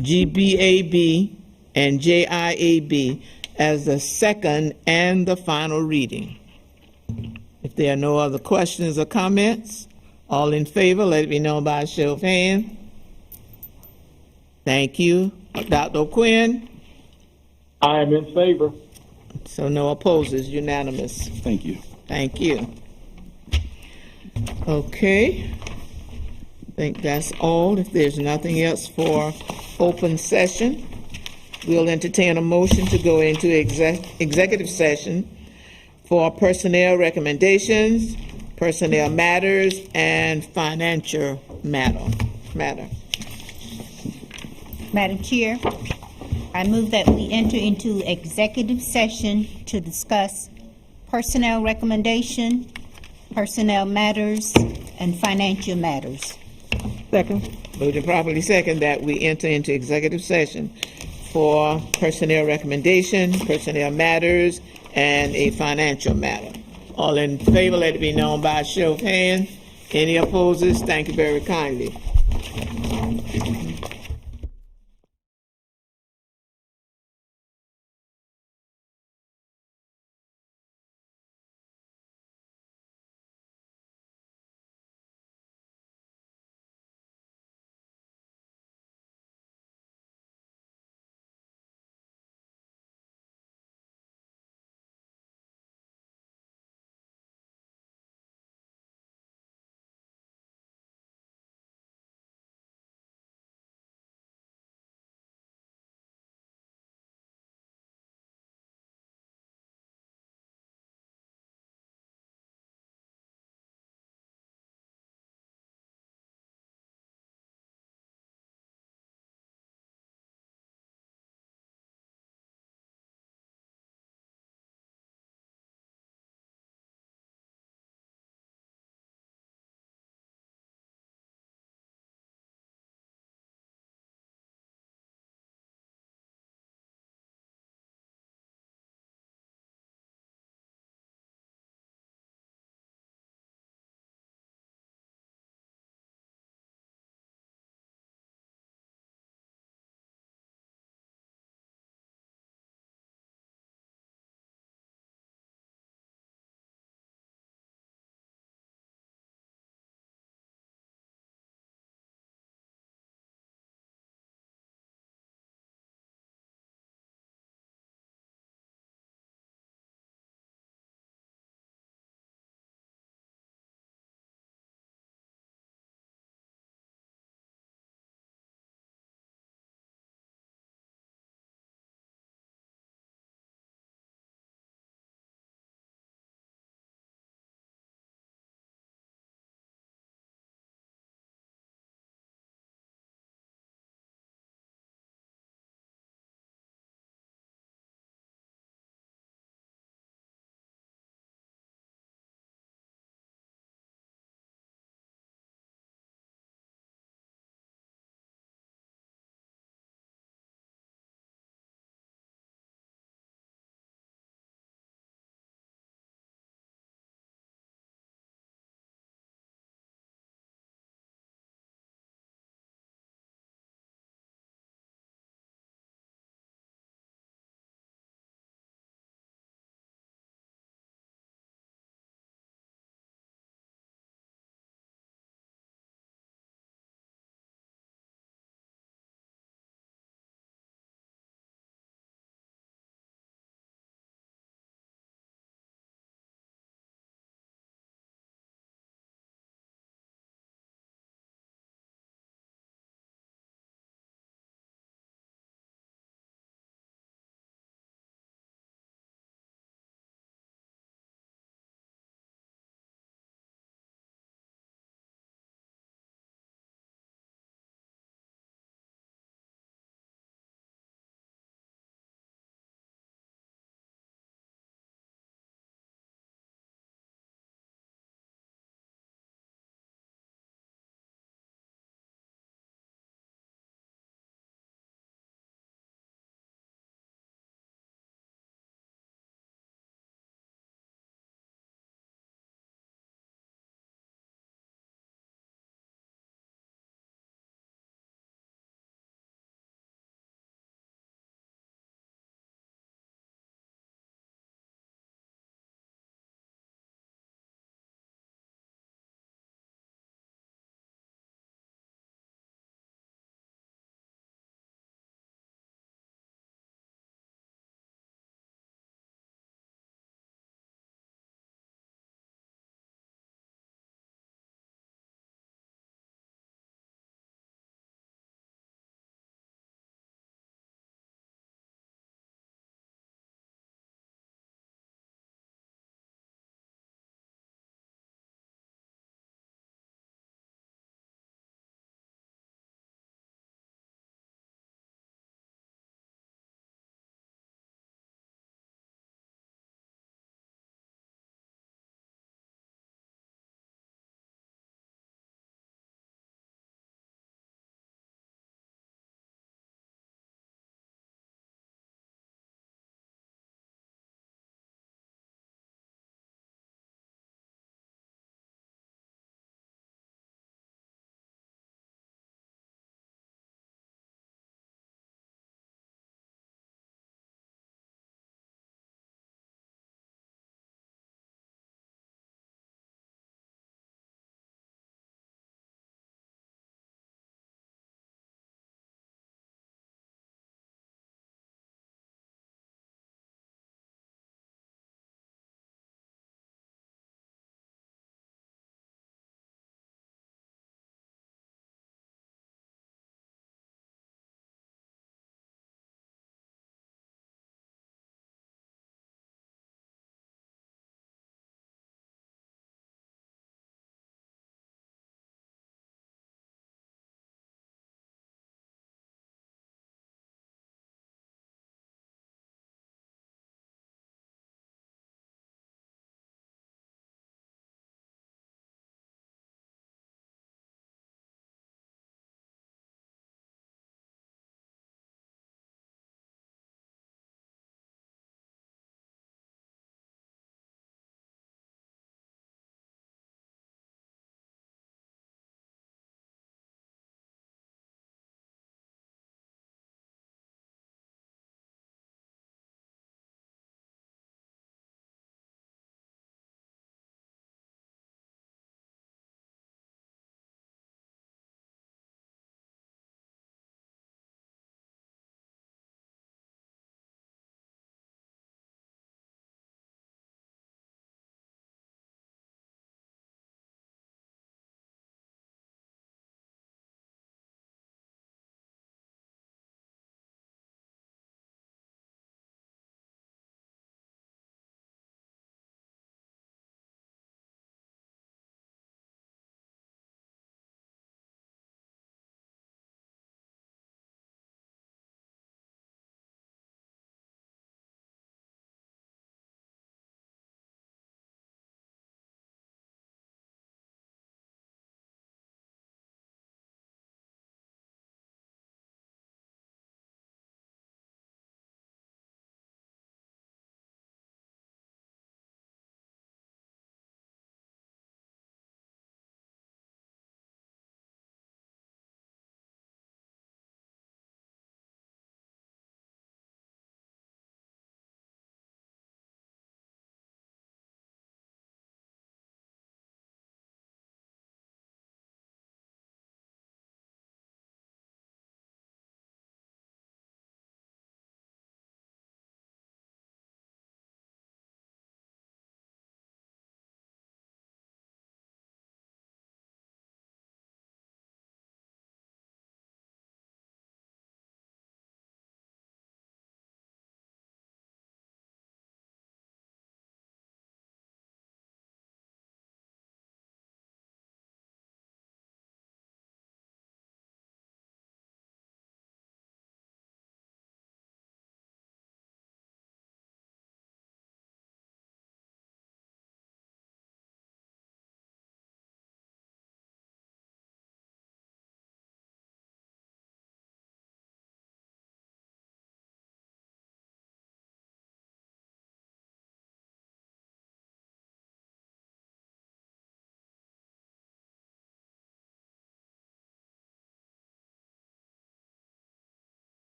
GBAB and JIAB as the second and the final reading. If there are no other questions or comments, all in favor, let it be known by a show of hands. Thank you. Dr. O'Quinn? I am in favor. So no opposers, unanimous. Thank you. Thank you. Okay. I think that's all. If there's nothing else for open session, we'll entertain a motion to go into executive session for personnel recommendations, personnel matters, and financial matter. Madam Chair, I move that we enter into executive session to discuss personnel recommendation, personnel matters, and financial matters. Second. Moved and properly second that we enter into executive session for personnel recommendation, personnel matters, and a financial matter. All in favor, let it be known by a show of hands. Any opposers? Thank you very kindly.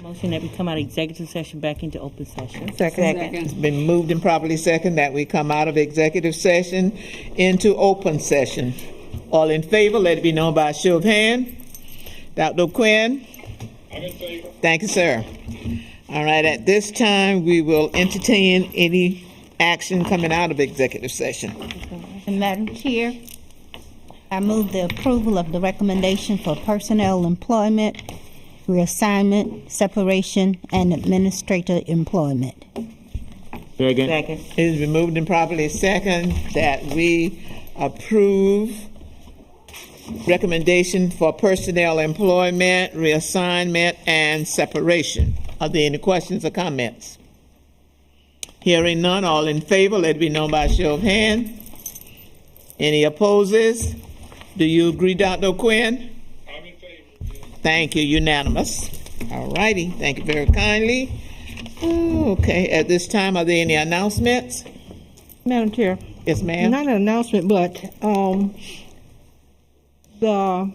Motion that we come out of executive session back into open session. Second. It's been moved and properly second that we come out of executive session into open session. All in favor, let it be known by a show of hand. Dr. Quinn? I'm in favor. Thank you, sir. All right, at this time, we will entertain any action coming out of executive session. And Madam Chair, I move the approval of the recommendation for personnel employment, reassignment, separation, and administrator employment. Second. It has been moved and properly second that we approve recommendation for personnel employment, reassignment, and separation. Are there any questions or comments? Hearing none, all in favor, let it be known by a show of hands. Any opposes? Do you agree, Dr. Quinn? I'm in favor. Thank you, unanimous. All righty, thank you very kindly. Okay, at this time, are there any announcements? Madam Chair. Yes, ma'am. Not an announcement, but the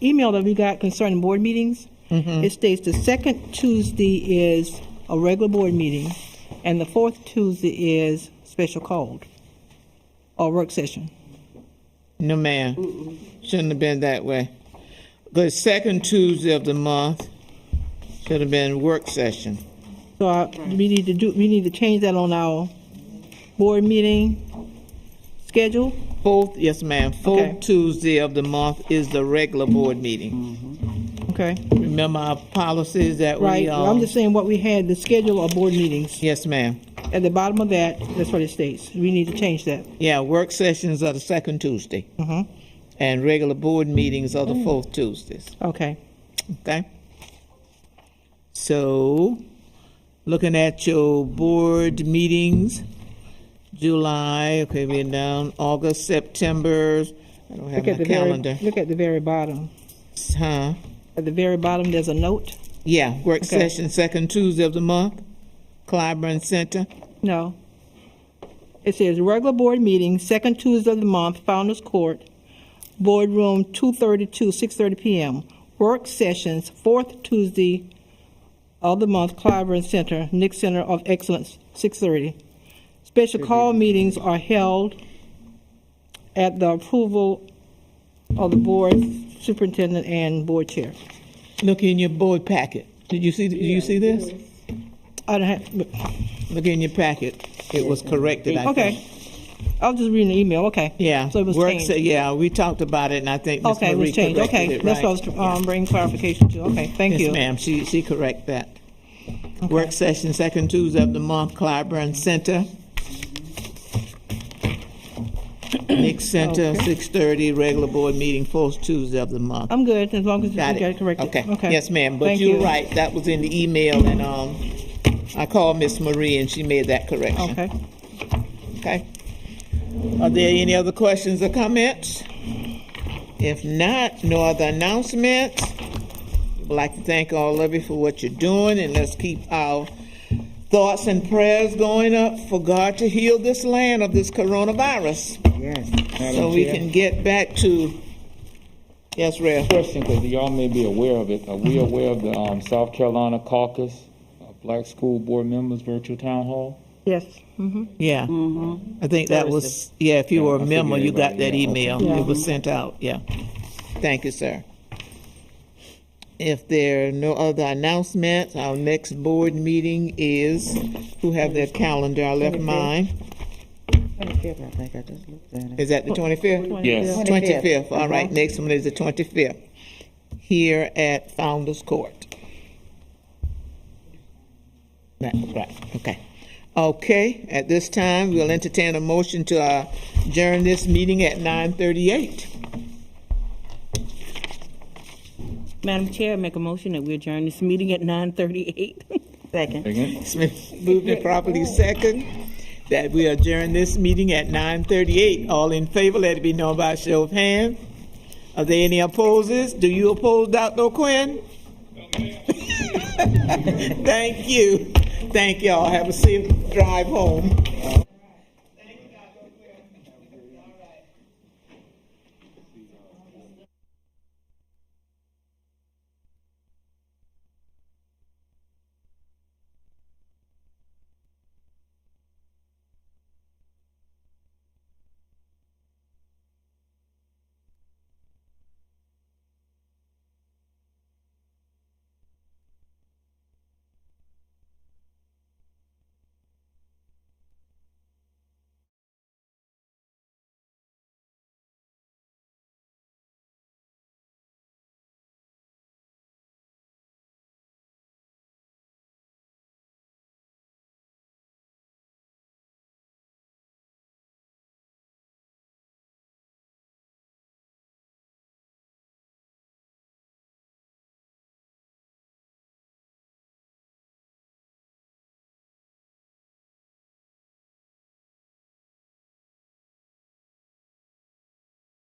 email that we got concerning board meetings, it states the second Tuesday is a regular board meeting, and the fourth Tuesday is special called or work session. No, ma'am. Shouldn't have been that way. The second Tuesday of the month should have been work session. So we need to change that on our board meeting schedule. Yes, ma'am. Fourth Tuesday of the month is the regular board meeting. Okay. Remember our policies that Right. I'm just saying what we had, the schedule of board meetings. Yes, ma'am. At the bottom of that, that's what it states. We need to change that. Yeah, work sessions are the second Tuesday. And regular board meetings are the fourth Tuesdays. Okay. Okay. So, looking at your board meetings, July, okay, we're down, August, September, I don't have my calendar. Look at the very bottom. Huh? At the very bottom, there's a note. Yeah, work session, second Tuesday of the month, Clyburn Center. No. It says regular board meeting, second Tuesday of the month, Founders Court, boardroom 2:30 to 6:30 p.m. Work sessions, fourth Tuesday of the month, Clyburn Center, Nick Center of Excellence, 6:30. Special call meetings are held at the approval of the board superintendent and board chair. Look in your board packet. Did you see this? I don't have. Look in your packet. It was corrected, I think. I was just reading the email. Okay. Yeah. So it was changed. Yeah, we talked about it, and I think Ms. Okay, it was Marie changed. corrected Okay, it, that's right? what I was bringing clarification to. Okay, thank you. Yes, ma'am. She correct that. Work session, second Tuesday of the month, Clyburn Center. Nick Center, 6:30, regular board meeting, fourth Tuesday of the month. I'm good, as long as you got it corrected. Okay. Yes, ma'am. But Thank you're you. right. That was in the email, and I called Miss Marie, and she made that correction. Okay. Okay. Are there any other questions or comments? If not, no other announcements. We'd like to thank all of you for what you're doing, and let's keep our thoughts and prayers going up for God to heal this land of this coronavirus. Yes. So we can get back to, yes, Rev. Question, because y'all may be aware of it. Are we aware of the South Carolina caucus of Black School Board Members virtual town hall? Yes. Yeah. I think that was, if you were a member, you got that email. Yeah. It was sent out, yeah. Thank you, sir. If there are no other announcements, our next board meeting is, who have their calendar? I left mine. 25th, I think I just looked at it. Is that the 25th? Yes. 25th. All right, next one is the 25th, here at Founders Court. Right, okay. Okay, at this time, we'll entertain a motion to adjourn this meeting at 9:38. Madam Chair, I make a motion that we adjourn this meeting at 9:38. Second. It's been moved and properly second that we adjourn this meeting at 9:38. All in favor, let it be known by a show of hands. Are there any opposes? Do you oppose, Dr. Quinn? Thank you. Thank y'all. Have a safe drive home.